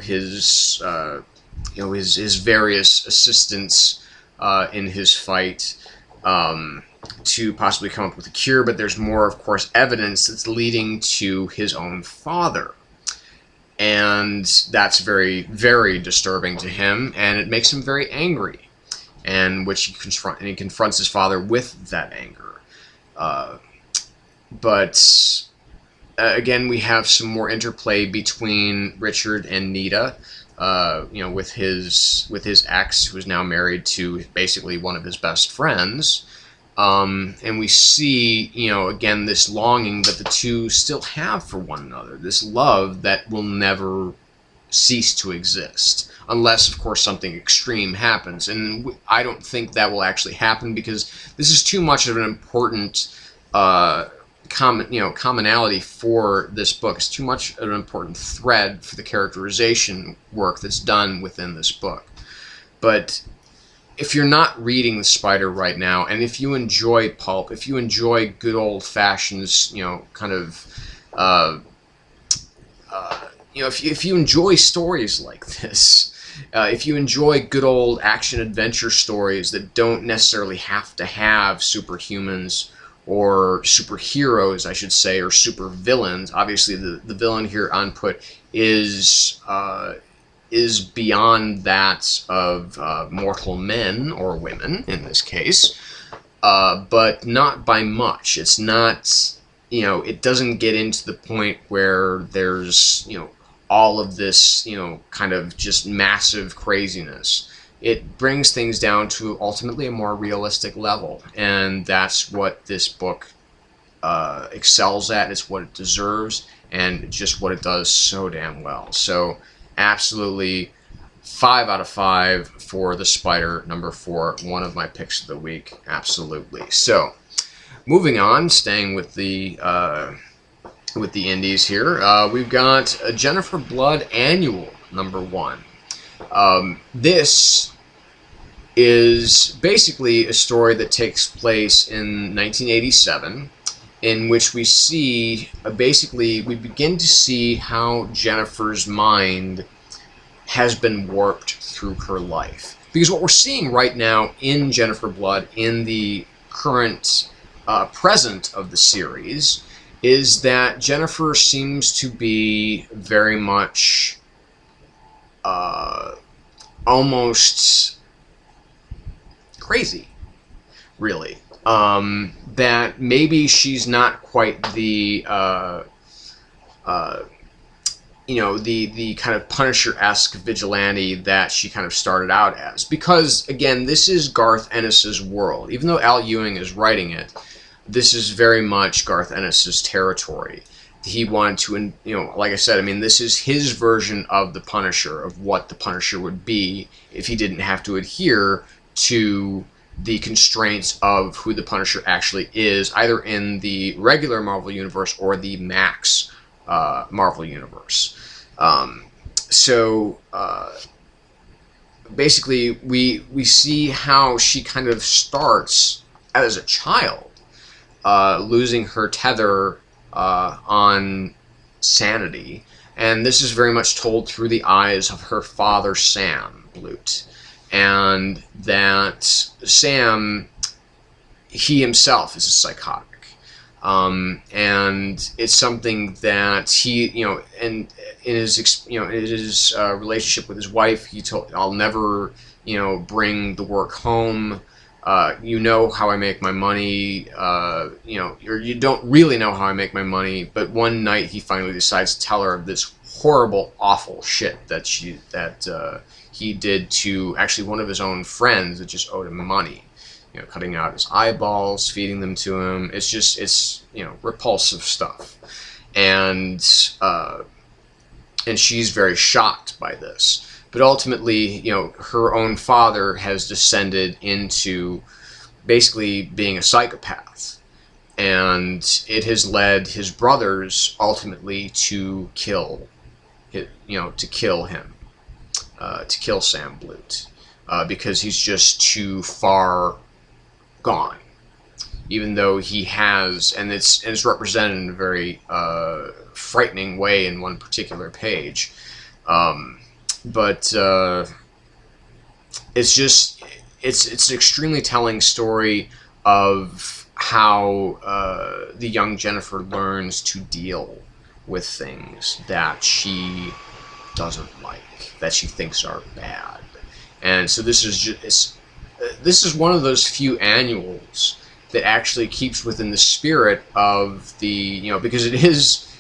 his various assistants in his fight to possibly come up with a cure, but there's more, of course, evidence that's leading to his own father. And that's very, very disturbing to him, and it makes him very angry, and which he confronts his father with that anger. But again, we have some more interplay between Richard and Nita, you know, with his ex, who is now married to basically one of his best friends. And we see, you know, again, this longing that the two still have for one another, this love that will never cease to exist, unless, of course, something extreme happens. And I don't think that will actually happen, because this is too much of an important commonality for this book. It's too much of an important thread for the characterization work that's done within this book. But if you're not reading The Spider right now, and if you enjoy pulp, if you enjoy good old-fashioned, you know, kind of, you know, if you enjoy stories like this, if you enjoy good old action-adventure stories that don't necessarily have to have superhumans or superheroes, I should say, or supervillains. Obviously, the villain here on put is beyond that of mortal men or women in this case, but not by much. It's not, you know, it doesn't get into the point where there's, you know, all of this, you know, kind of just massive craziness. It brings things down to ultimately a more realistic level, and that's what this book excels at. It's what it deserves, and just what it does so damn well. So absolutely 5 out of 5 for The Spider, number 4, one of my picks of the week. Absolutely. So moving on, staying with the indies here, we've got a Jennifer Blood Annual, number 1. This is basically a story that takes place in 1987, in which we see, we begin to see how Jennifer's mind has been warped through her life. Because what we're seeing right now in Jennifer Blood, in the current present of the series, is that Jennifer seems to be very much almost crazy, really. That maybe she's not quite the you know, the kind of Punisher-esque vigilante that she kind of started out as. Because, again, this is Garth Ennis's world. Even though Al Ewing is writing it, this is very much Garth Ennis's territory. He wanted to, you know, like I said, I mean, this is his version of the Punisher, of what the Punisher would be if he didn't have to adhere to the constraints of who the Punisher actually is, either in the regular Marvel Universe or the Max Marvel Universe. Basically, we see how she kind of starts as a child, losing her tether on sanity, and this is very much told through the eyes of her father, Sam Blute, and that Sam, he himself is a psychotic. And it's something that he, you know, and in his, you know, in his relationship with his wife, he told, "I'll never, you know, bring the work home. You know how I make my money. You know, or you don't really know how I make my money." But one night, he finally decides to tell her this horrible, awful shit that he did to actually one of his own friends that just owed him money. You know, cutting out his eyeballs, feeding them to him. It's just, it's, you know, repulsive stuff. And she's very shocked by this. But ultimately, you know, her own father has descended into basically being a psychopath. And it has led his brothers ultimately to kill him, to kill Sam Blute. Because he's just too far gone, even though he has, and it's represented in a very frightening way in one particular page. But it's just, it's an extremely telling story of how the young Jennifer learns to deal with things that she doesn't like, that she thinks are bad. And so this is one of those few annuals that actually keeps within the spirit of the, because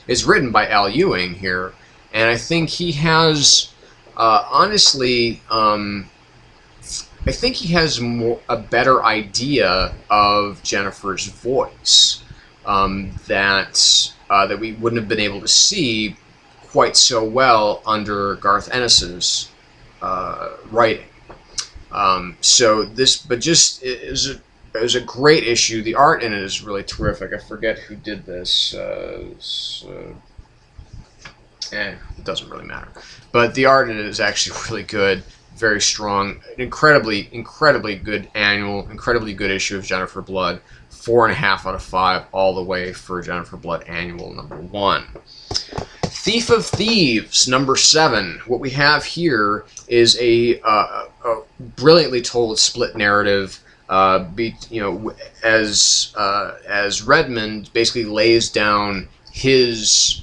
it's written by Al Ewing here, and I think he has, honestly, I think he has a better idea of Jennifer's voice that we wouldn't have been able to see quite so well under Garth Ennis's writing. So this, but just it was a great issue. The art in it is really terrific. I forget who did this. It doesn't really matter. But the art in it is actually really good, very strong, incredibly good annual, incredibly good issue of Jennifer Blood. 4.5 out of 5 all the way for Jennifer Blood annual #1. Thief of Thieves #7. What we have here is a brilliantly told split narrative. As Redmond basically lays down his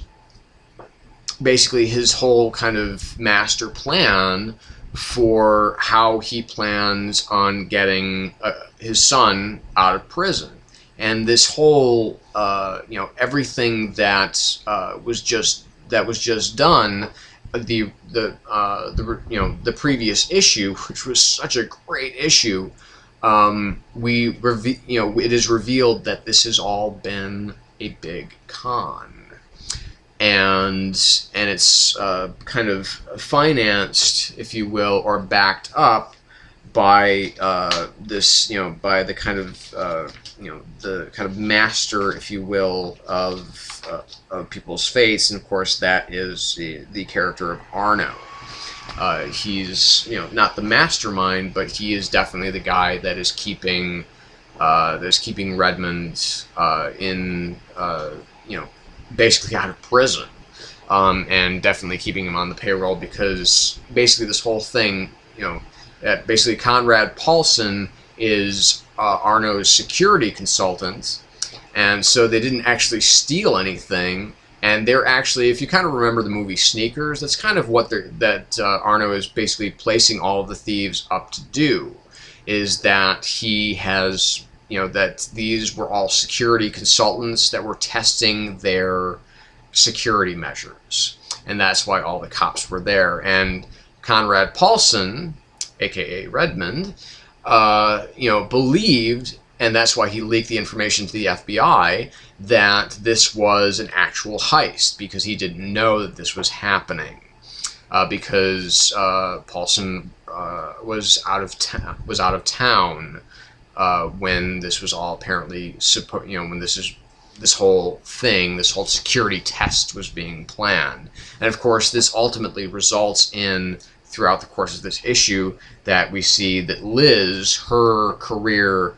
whole kind of master plan for how he plans on getting his son out of prison, and this whole everything that was just done, the previous issue, which was such a great issue, it is revealed that this has all been a big con. And it's kind of financed, if you will, or backed up by by the kind of master, if you will, of people's fates, and of course that is the character of Arno. He's not the mastermind, but he is definitely the guy that is keeping Redmond in basically out of prison, and definitely keeping him on the payroll, because basically this whole thing, that basically Conrad Paulson is Arno's security consultant, and so they didn't actually steal anything, and they're actually, if you kind of remember the movie Sneakers, that's kind of what Arno is basically placing all of the thieves up to do, is that he has, that these were all security consultants that were testing their security measures, and that's why all the cops were there. And Conrad Paulson, aka Redmond, believed, and that's why he leaked the information to the FBI, that this was an actual heist, because he didn't know that this was happening, because Paulson was out of town when this was all apparently when this whole security test was being planned. And of course this ultimately results in, throughout the course of this issue, that we see that Liz, her career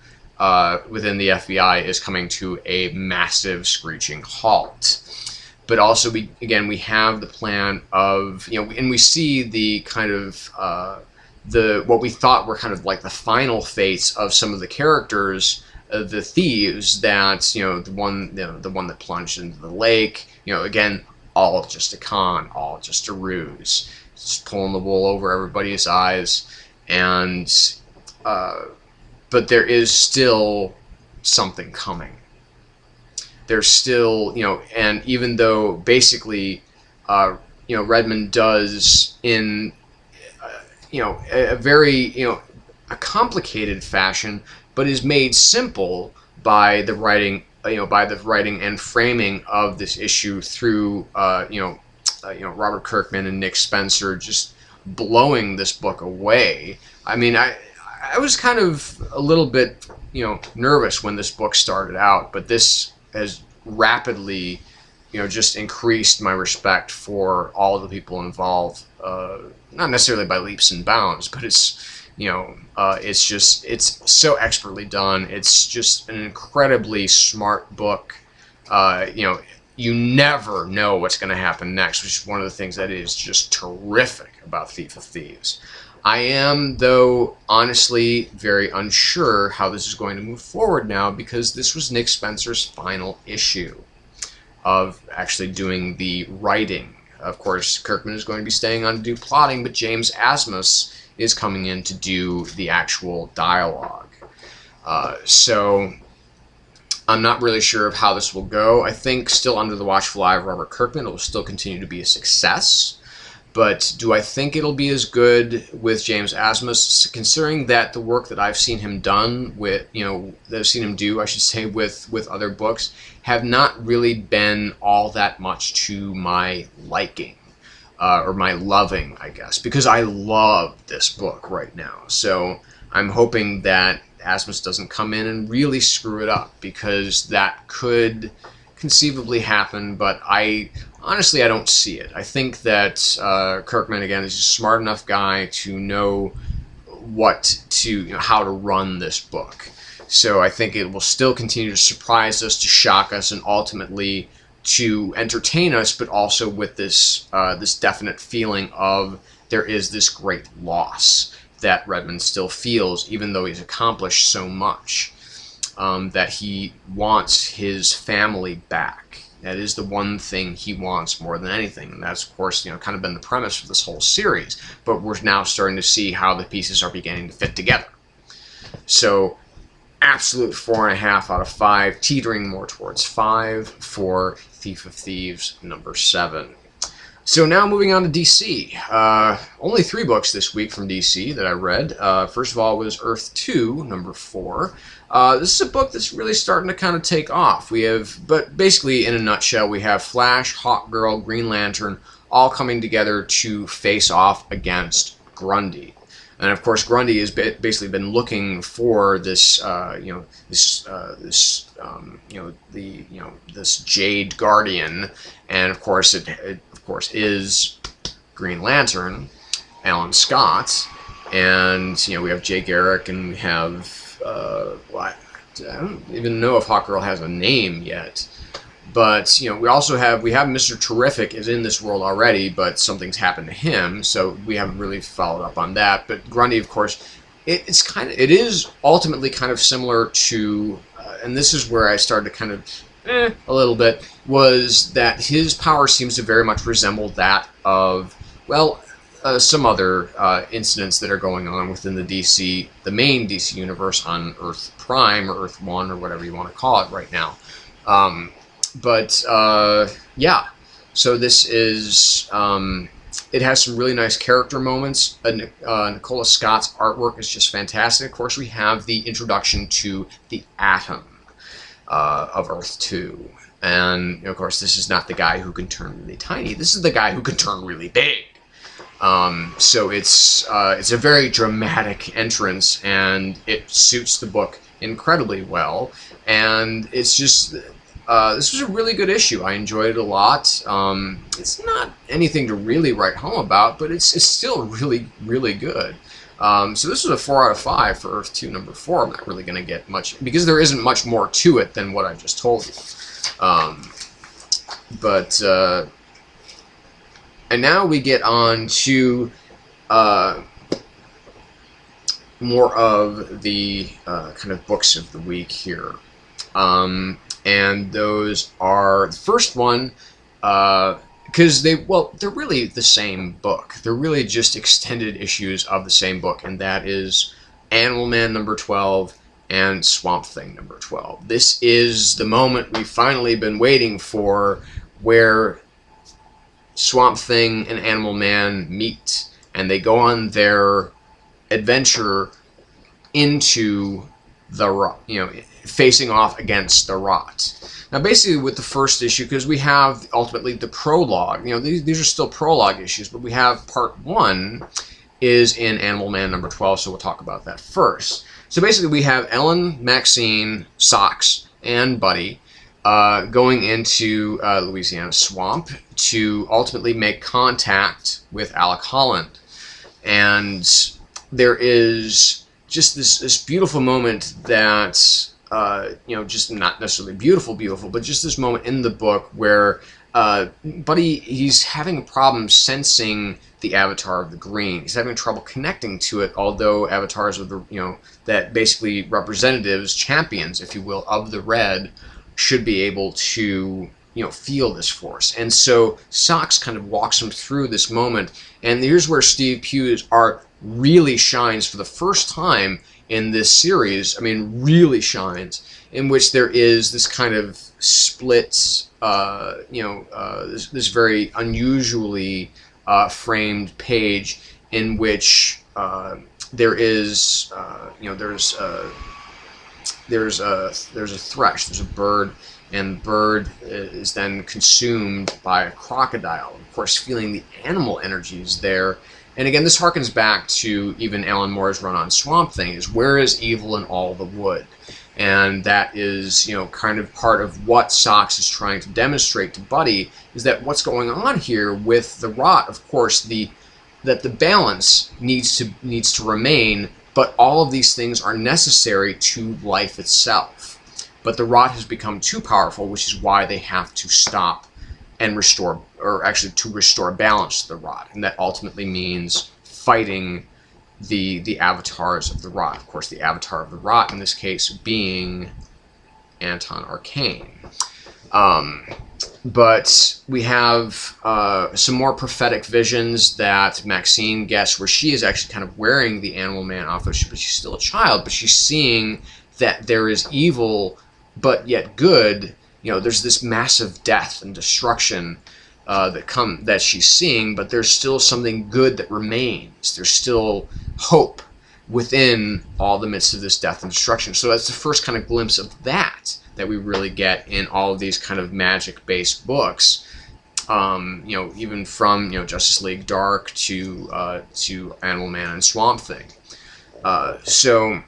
within the FBI is coming to a massive screeching halt. But also we have the plan of, and we see the kind of what we thought were kind of like the final fates of some of the characters, the thieves, that the one that plunged into the lake, again, all just a con, all just a ruse, just pulling the wool over everybody's eyes. And but there is still something coming. There's still, and even though basically Redmond does in a very a complicated fashion, but is made simple by the writing, and framing of this issue through Robert Kirkman and Nick Spencer just blowing this book away. I mean, I was kind of a little bit nervous when this book started out, but this has rapidly just increased my respect for all of the people involved, not necessarily by leaps and bounds, but it's so expertly done. It's just an incredibly smart book. You never know what's going to happen next, which is one of the things that is just terrific about Thief of Thieves. I am, though, honestly very unsure how this is going to move forward now, because this was Nick Spencer's final issue of actually doing the writing. Of course, Kirkman is going to be staying on to do plotting, but James Asmus is coming in to do the actual dialogue. So I'm not really sure of how this will go. I think still under the watchful eye of Robert Kirkman, it will still continue to be a success. But do I think it'll be as good with James Asmus, considering that the work that I've seen him done with, that I've seen him do, I should say, with other books, have not really been all that much to my liking, or my loving, I guess, because I love this book right now. So I'm hoping that Asmus doesn't come in and really screw it up, because that could conceivably happen, but honestly, I don't see it. I think that Kirkman, again, is a smart enough guy to know how to run this book. So I think it will still continue to surprise us, to shock us, and ultimately to entertain us, but also with this definite feeling of there is this great loss that Redmond still feels, even though he's accomplished so much. That he wants his family back. That is the one thing he wants more than anything. And that's, of course, kind of been the premise for this whole series. But we're now starting to see how the pieces are beginning to fit together. So, absolute 4.5 out of 5, teetering more towards 5 for Thief of Thieves #7. So now moving on to DC. Only 3 books this week from DC that I read. First of all was Earth 2, #4. This is a book that's really starting to kind of take off. But basically, in a nutshell, we have Flash, Hawkgirl, Green Lantern, all coming together to face off against Grundy. And of course, Grundy has basically been looking for this, this Jade Guardian, and of course, it is Green Lantern, Alan Scott, and we have Jay Garrick, and we have I don't even know if Hawkgirl has a name yet. But we also have Mr. Terrific is in this world already, but something's happened to him, so we haven't really followed up on that. But Grundy, of course, it is ultimately kind of similar to, and this is where I started to kind of a little bit, was that his power seems to very much resemble that of some other incidents that are going on within the main DC universe on Earth Prime or Earth 1 or whatever you want to call it right now. Yeah, so this is, it has some really nice character moments. Nicola Scott's artwork is just fantastic. Of course, we have the introduction to the Atom of Earth 2. And, of course, this is not the guy who can turn really tiny. This is the guy who can turn really big. So it's a very dramatic entrance, and it suits the book incredibly well. And it's just... this was a really good issue. I enjoyed it a lot. It's not anything to really write home about, but it's still really, really good. So this was a 4 out of 5 for Earth 2 #4. I'm not really going to get much, because there isn't much more to it than what I just told you. And now we get on to more of the kind of books of the week here. And those are, the first one, because they're really the same book. They're really just extended issues of the same book, and that is Animal Man #12 and Swamp Thing #12. This is the moment we've finally been waiting for, where Swamp Thing and Animal Man meet, and they go on their adventure into the, facing off against the Rot. Now, basically, with the first issue, because we have ultimately the prologue, these are still prologue issues, but we have part 1 is in Animal Man #12, so we'll talk about that first. So basically, we have Ellen, Maxine, Socks, and Buddy going into Louisiana Swamp to ultimately make contact with Alec Holland. And there is just this beautiful moment that you know, just not necessarily beautiful, but just this moment in the book where Buddy, he's having a problem sensing the avatar of the green. He's having trouble connecting to it, although avatars of the, you know, that basically representatives, champions, if you will, of the red should be able to, you know, feel this force. And so Socks kind of walks him through this moment, and here's where Steve Pugh's art really shines for the first time in this series. I mean, really shines, in which there is this kind of split, you know, this very unusually framed page in which there is, you know, there's a thrush, there's a bird, and the bird is then consumed by a crocodile. Of course, feeling the animal energies there. And again, this harkens back to even Alan Moore's run on Swamp Thing, is where is evil in all the wood? And that is, you know, kind of part of what Socks is trying to demonstrate to Buddy, is that what's going on here with the rot, of course, that the balance needs to remain, but all of these things are necessary to life itself. But the rot has become too powerful, which is why they have to stop and restore, or actually to restore balance to the rot. And that ultimately means fighting the avatars of the rot. Of course, the avatar of the rot in this case being Anton Arcane. But we have some more prophetic visions that Maxine gets, where she is actually kind of wearing the Animal Man off, but she's still a child, but she's seeing that there is evil, but yet good. You know, there's this massive death and destruction that she's seeing, but there's still something good that remains. There's still hope within all the midst of this death and destruction. So that's the first kind of glimpse of that we really get in all of these kind of magic-based books. You know, even from, you know, Justice League Dark to Animal Man and Swamp Thing. So,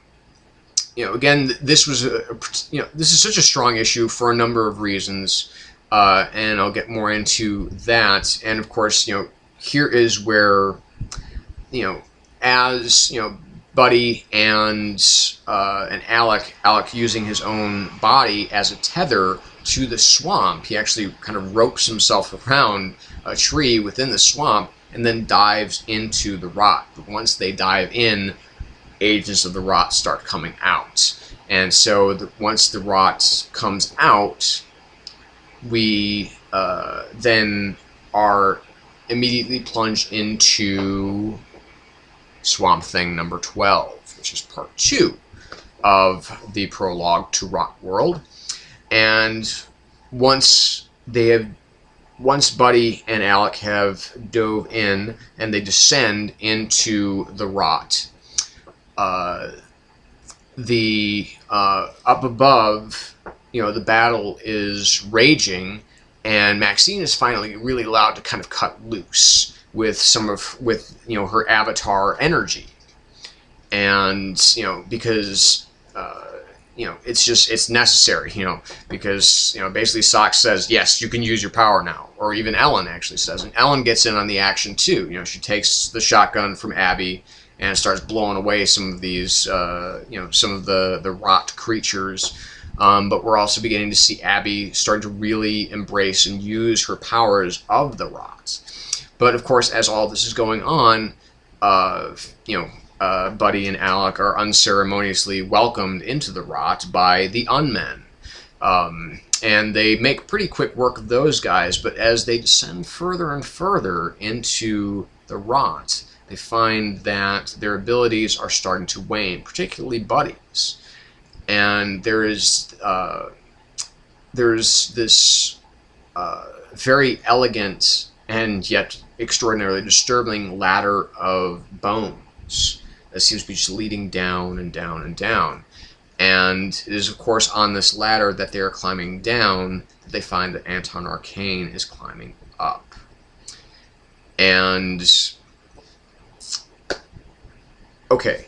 you know, again, this was this is such a strong issue for a number of reasons, and I'll get more into that. And of course, you know, here is where, you know, as you know, Buddy and Alec using his own body as a tether to the swamp, he actually kind of ropes himself around a tree within the swamp and then dives into the rot. But once they dive in, agents of the rot start coming out. And so once the rot comes out, we then are immediately plunged into Swamp Thing number 12, which is part 2 of the prologue to Rot World. And once Buddy and Alec have dove in and they descend into the rot, up above, you know, the battle is raging, and Maxine is finally really allowed to kind of cut loose with you know, her avatar energy. And, you know, because you know, it's necessary, you know, because, you know, basically Socks says, yes, you can use your power now, or even Ellen actually says, and Ellen gets in on the action too. You know, she takes the shotgun from Abby and starts blowing away some of these, you know, some of the rot creatures. But we're also beginning to see Abby starting to really embrace and use her powers of the rot. But of course, as all this is going on, you know, Buddy and Alec are unceremoniously welcomed into the rot by the Unmen. And they make pretty quick work of those guys, but as they descend further and further into the rot, they find that their abilities are starting to wane, particularly Buddy's. And there's this very elegant and yet extraordinarily disturbing ladder of bones that seems to be just leading down and down and down. And it is, of course, on this ladder that they are climbing down that they find that Anton Arcane is climbing up. And okay,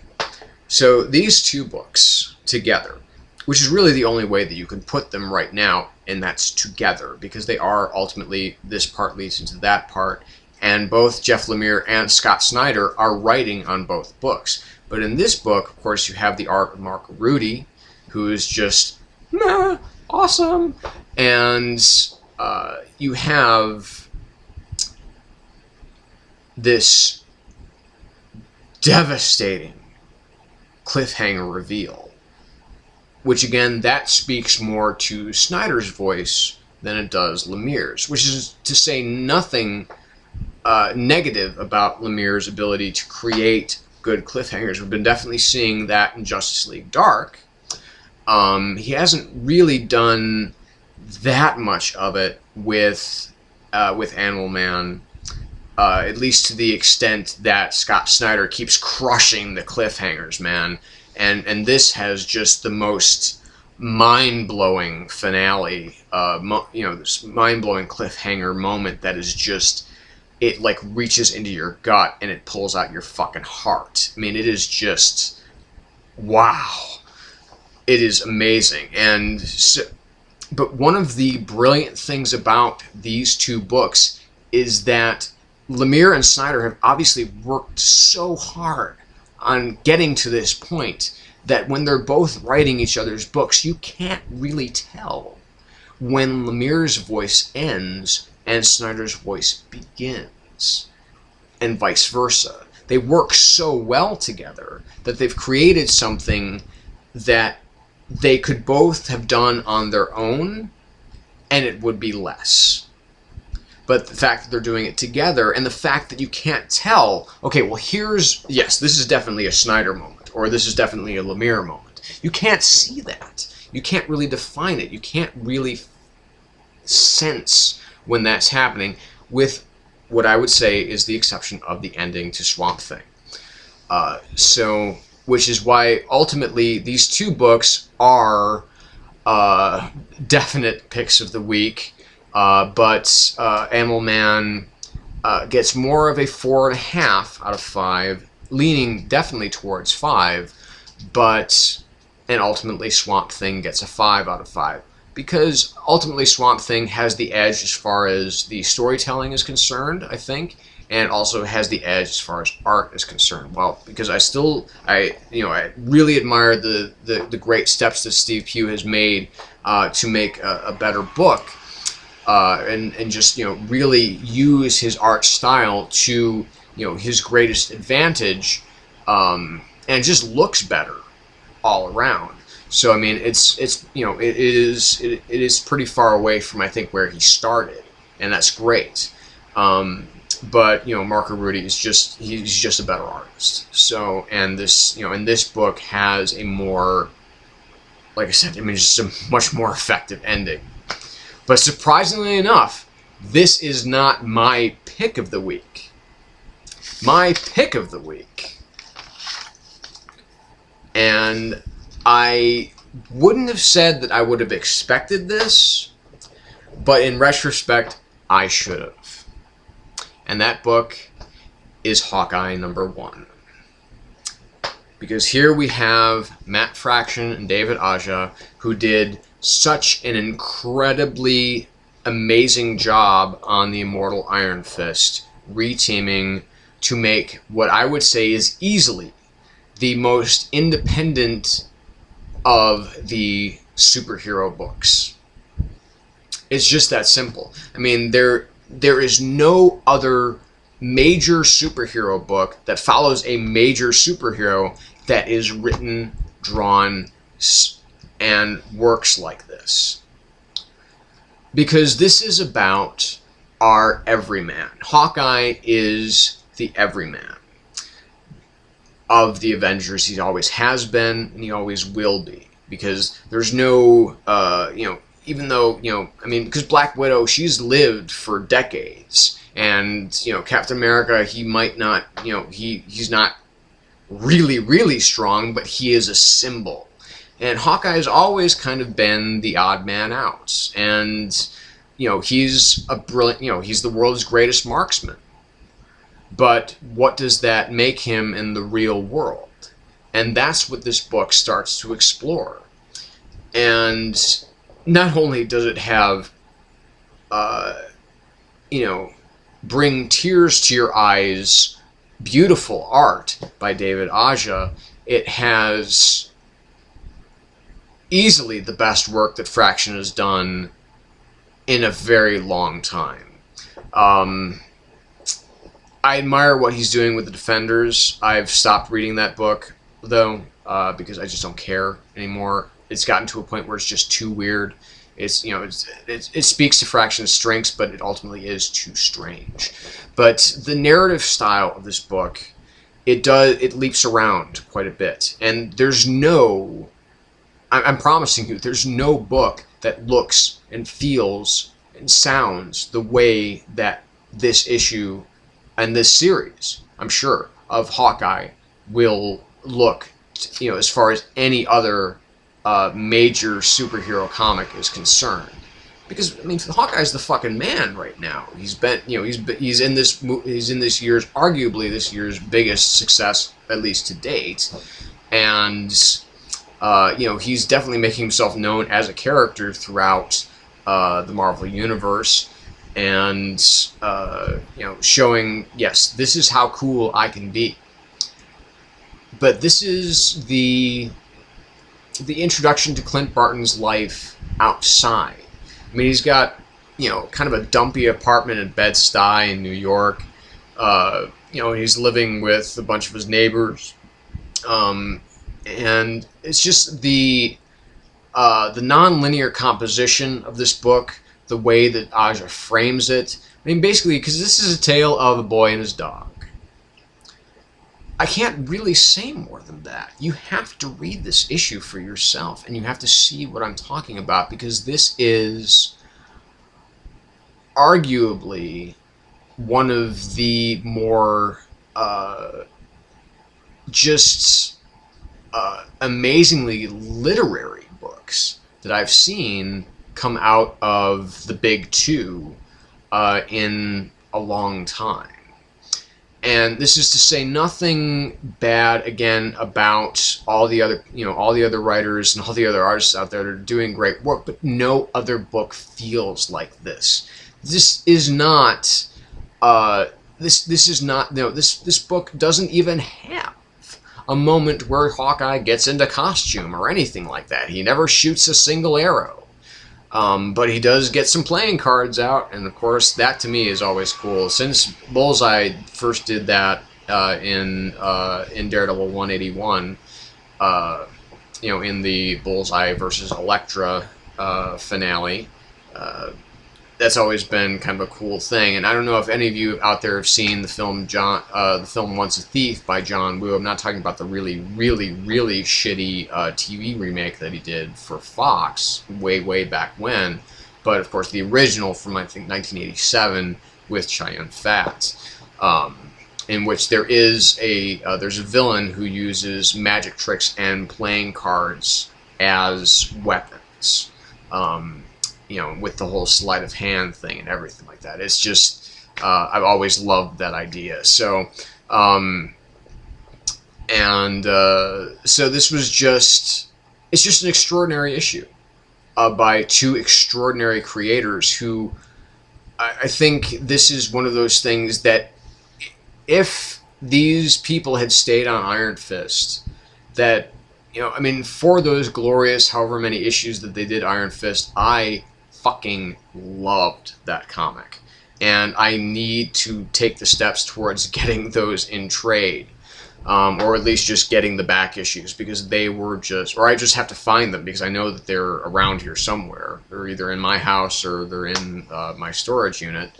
so these two books together, which is really the only way that you can put them right now, and that's together, because they are ultimately, this part leads into that part, and both Jeff Lemire and Scott Snyder are writing on both books. But in this book, of course, you have the art of Mark Rudy, who is just meh, awesome, and you have this devastating cliffhanger reveal, which again, that speaks more to Snyder's voice than it does Lemire's, which is to say nothing negative about Lemire's ability to create good cliffhangers. We've been definitely seeing that in Justice League Dark. He hasn't really done that much of it with Animal Man, at least to the extent that Scott Snyder keeps crushing the cliffhangers, man. And this has just the most mind-blowing finale, this mind-blowing cliffhanger moment that is just, it like reaches into your gut and it pulls out your fucking heart. I mean, it is just, wow. It is amazing. And so, but one of the brilliant things about these two books is that Lemire and Snyder have obviously worked so hard on getting to this point that when they're both writing each other's books, you can't really tell when Lemire's voice ends and Snyder's voice begins, and vice versa. They work so well together that they've created something that they could both have done on their own, and it would be less. But the fact that they're doing it together, and the fact that you can't tell, okay, well yes, this is definitely a Snyder moment, or this is definitely a Lemire moment. You can't see that. You can't really define it. You can't really sense when that's happening, with what I would say is the exception of the ending to Swamp Thing. Which is why ultimately these two books are definite picks of the week, but Animal Man gets more of a 4.5 out of 5, leaning definitely towards 5, and ultimately Swamp Thing gets a 5 out of 5. Because ultimately Swamp Thing has the edge as far as the storytelling is concerned, I think, and also has the edge as far as art is concerned. Well, because I really admire the great steps that Steve Pugh has made to make a better book, and just really use his art style to his greatest advantage, and it just looks better all around. So I mean, it is pretty far away from, I think, where he started, and that's great. But Mark Rudy is he's just a better artist. So, and this book has a more, like I said, I mean, just a much more effective ending. But surprisingly enough, this is not my pick of the week. My pick of the week, and I wouldn't have said that I would have expected this, but in retrospect, I should have. And that book is Hawkeye #1. Because here we have Matt Fraction and David Aja, who did such an incredibly amazing job on the Immortal Iron Fist, reteaming to make what I would say is easily the most independent of the superhero books. It's just that simple. I mean, there is no other major superhero book that follows a major superhero that is written, drawn, and works like this. Because this is about our everyman. Hawkeye is the everyman of the Avengers. He always has been, and he always will be. Because there's no, even though, I mean, because Black Widow, she's lived for decades. And, Captain America, he might not, he's not really, really strong, but he is a symbol. And Hawkeye has always kind of been the odd man out. And, he's a brilliant, he's the world's greatest marksman. But what does that make him in the real world? And that's what this book starts to explore. And not only does it have, bring tears to your eyes, beautiful art by David Aja, it has easily the best work that Fraction has done in a very long time. I admire what he's doing with the Defenders. I've stopped reading that book, though, because I just don't care anymore. It's gotten to a point where it's just too weird. It's, you know, it speaks to Fraction's strengths, but it ultimately is too strange. But the narrative style of this book, it leaps around quite a bit. And there's no, I'm promising you, there's no book that looks and feels and sounds the way that this issue and this series, I'm sure, of Hawkeye will look, you know, as far as any other major superhero comic is concerned. Because, I mean, Hawkeye's the fucking man right now. He's been, you know, he's in this year's, arguably this year's biggest success, at least to date. And, you know, he's definitely making himself known as a character throughout the Marvel Universe. And, you know, showing, yes, this is how cool I can be. But this is the introduction to Clint Barton's life outside. I mean, he's got, you know, kind of a dumpy apartment in Bed-Stuy in New York. You know, he's living with a bunch of his neighbors. And it's just the non-linear composition of this book, the way that Aja frames it. I mean, basically, because this is a tale of a boy and his dog. I can't really say more than that. You have to read this issue for yourself, and you have to see what I'm talking about, because this is arguably one of the more amazingly literary books that I've seen come out of the big two in a long time. And this is to say nothing bad, again, about all the other, you know, all the other writers and all the other artists out there that are doing great work, but no other book feels like this. This is not, this is not, no, this book doesn't even have a moment where Hawkeye gets into costume or anything like that. He never shoots a single arrow. But he does get some playing cards out, and of course that to me is always cool. Since Bullseye first did that in Daredevil 181, you know, in the Bullseye versus Elektra finale, that's always been kind of a cool thing. And I don't know if any of you out there have seen the film Once a Thief by John Woo. I'm not talking about the really, really, really shitty TV remake that he did for Fox way back when, but of course the original from, I think, 1987 with Cheyenne Fat, in which there is there's a villain who uses magic tricks and playing cards as weapons. You know, with the whole sleight of hand thing and everything like that. It's just, I've always loved that idea. So, so this was just, it's just an extraordinary issue by two extraordinary creators who, I think this is one of those things that if these people had stayed on Iron Fist, that, you know, I mean, for those glorious however many issues that they did Iron Fist, I fucking loved that comic, and I need to take the steps towards getting those in trade, or at least just getting the back issues, because they were just, or I just have to find them because I know that they're around here somewhere. They're either in my house or they're in my storage unit.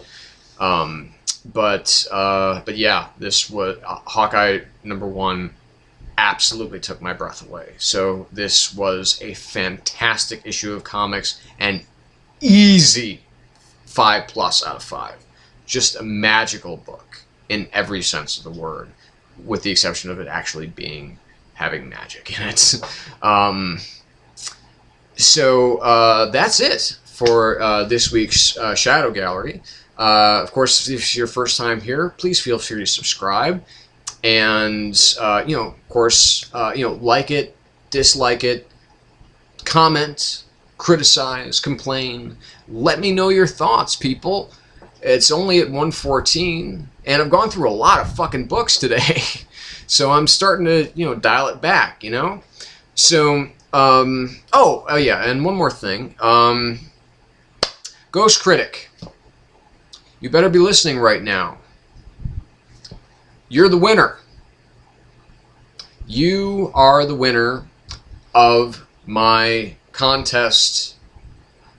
But yeah, this was Hawkeye #1. Absolutely took my breath away. So this was a fantastic issue of comics, and easy 5+ out of 5. Just a magical book in every sense of the word, with the exception of it actually having magic in it. So that's it for this week's Shadow Gallery. Of course, if it's your first time here, please feel free to subscribe. And, you know, of course, you know, like it, dislike it, comment, criticize, complain. Let me know your thoughts, people. It's only at 1:14, and I've gone through a lot of fucking books today. So I'm starting to, you know, dial it back, you know? So, Oh yeah, and one more thing. Ghost Critic, you better be listening right now. You're the winner. You are the winner of my contest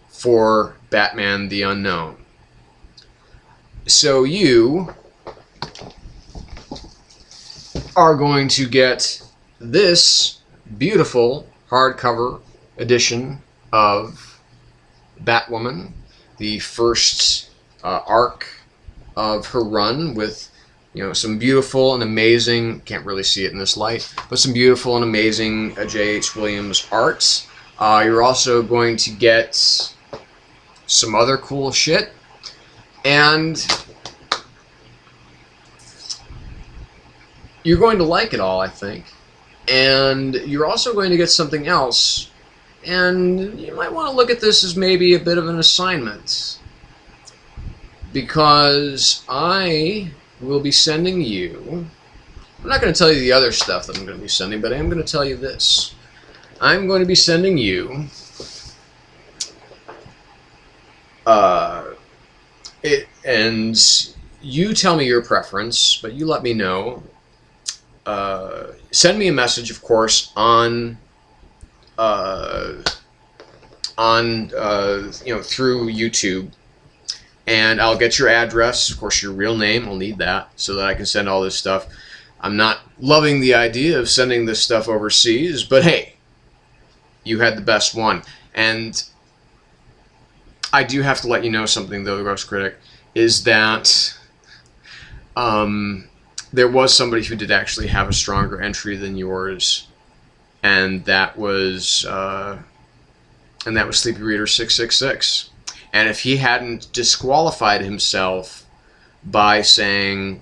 for Batman the Unknown. So you are going to get this beautiful hardcover edition of Batwoman, the first arc of her run, with some beautiful and amazing, can't really see it in this light, but some beautiful and amazing J.H. Williams art. You're also going to get some other cool shit, and you're going to like it all, I think. And you're also going to get something else, and you might want to look at this as maybe a bit of an assignment, because I will be sending you, I'm not going to tell you the other stuff that I'm going to be sending, but I am going to tell you this. I'm going to be sending you and you tell me your preference, but you let me know. Send me a message, of course, on through YouTube, and I'll get your address, of course, your real name. I'll need that so that I can send all this stuff. I'm not loving the idea of sending this stuff overseas, but hey, you had the best one. And I do have to let you know something, though, the Ghost Critic, is that there was somebody who did actually have a stronger entry than yours, and that was Sleepy Reader 666. And if he hadn't disqualified himself by saying,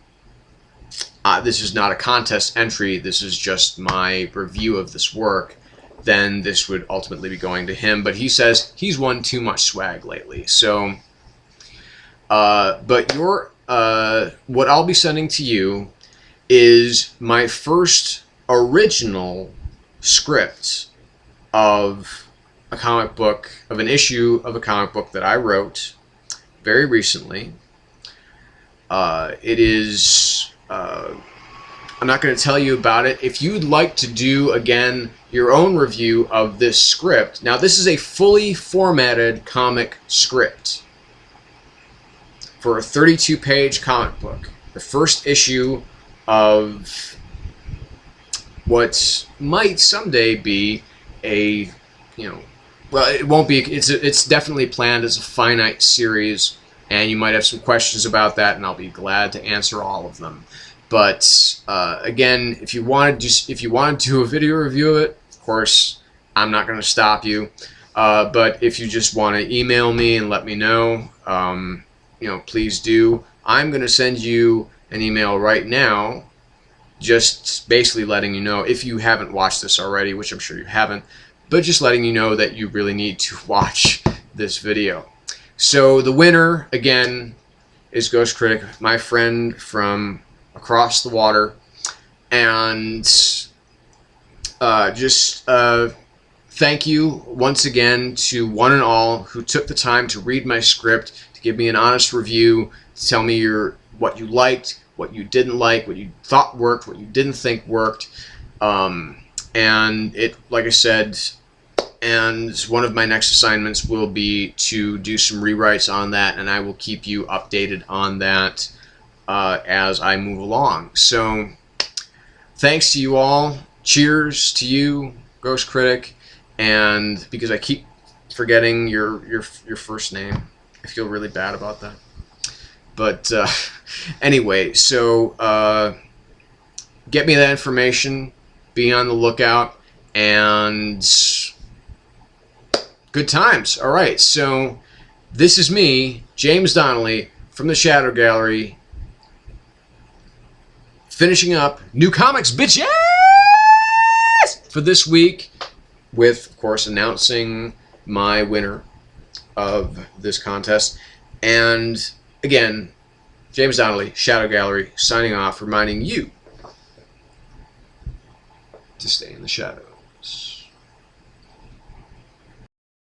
this is not a contest entry, this is just my review of this work, then this would ultimately be going to him. But he says he's won too much swag lately. So, but what I'll be sending to you is my first original script of a comic book, of an issue of a comic book that I wrote very recently. It is, I'm not going to tell you about it. If you'd like to do, again, your own review of this script, now this is a fully formatted comic script for a 32-page comic book. The first issue of what might someday be a, well, it won't be, it's definitely planned as a finite series, and you might have some questions about that, and I'll be glad to answer all of them. But again, if you want to do a video review of it, of course, I'm not going to stop you. But if you just want to email me and let me know, please do. I'm going to send you an email right now, just basically letting you know, if you haven't watched this already, which I'm sure you haven't, but just letting you know that you really need to watch this video. So the winner, again, is Ghost Critic, my friend from across the water, and thank you once again to one and all who took the time to read my script, to give me an honest review, to tell me what you liked, what you didn't like, what you thought worked, what you didn't think worked. And it, like I said, and one of my next assignments will be to do some rewrites on that, and I will keep you updated on that as I move along. So thanks to you all. Cheers to you, Ghost Critic. And because I keep forgetting your first name, I feel really bad about that. But anyway, so get me that information, be on the lookout, and good times. All right, so this is me, James Donnelly, from the Shadow Gallery, finishing up New Comics, bitches! For this week, with, of course, announcing my winner of this contest. And again, James Donnelly, Shadow Gallery, signing off, reminding you to stay in the shadows.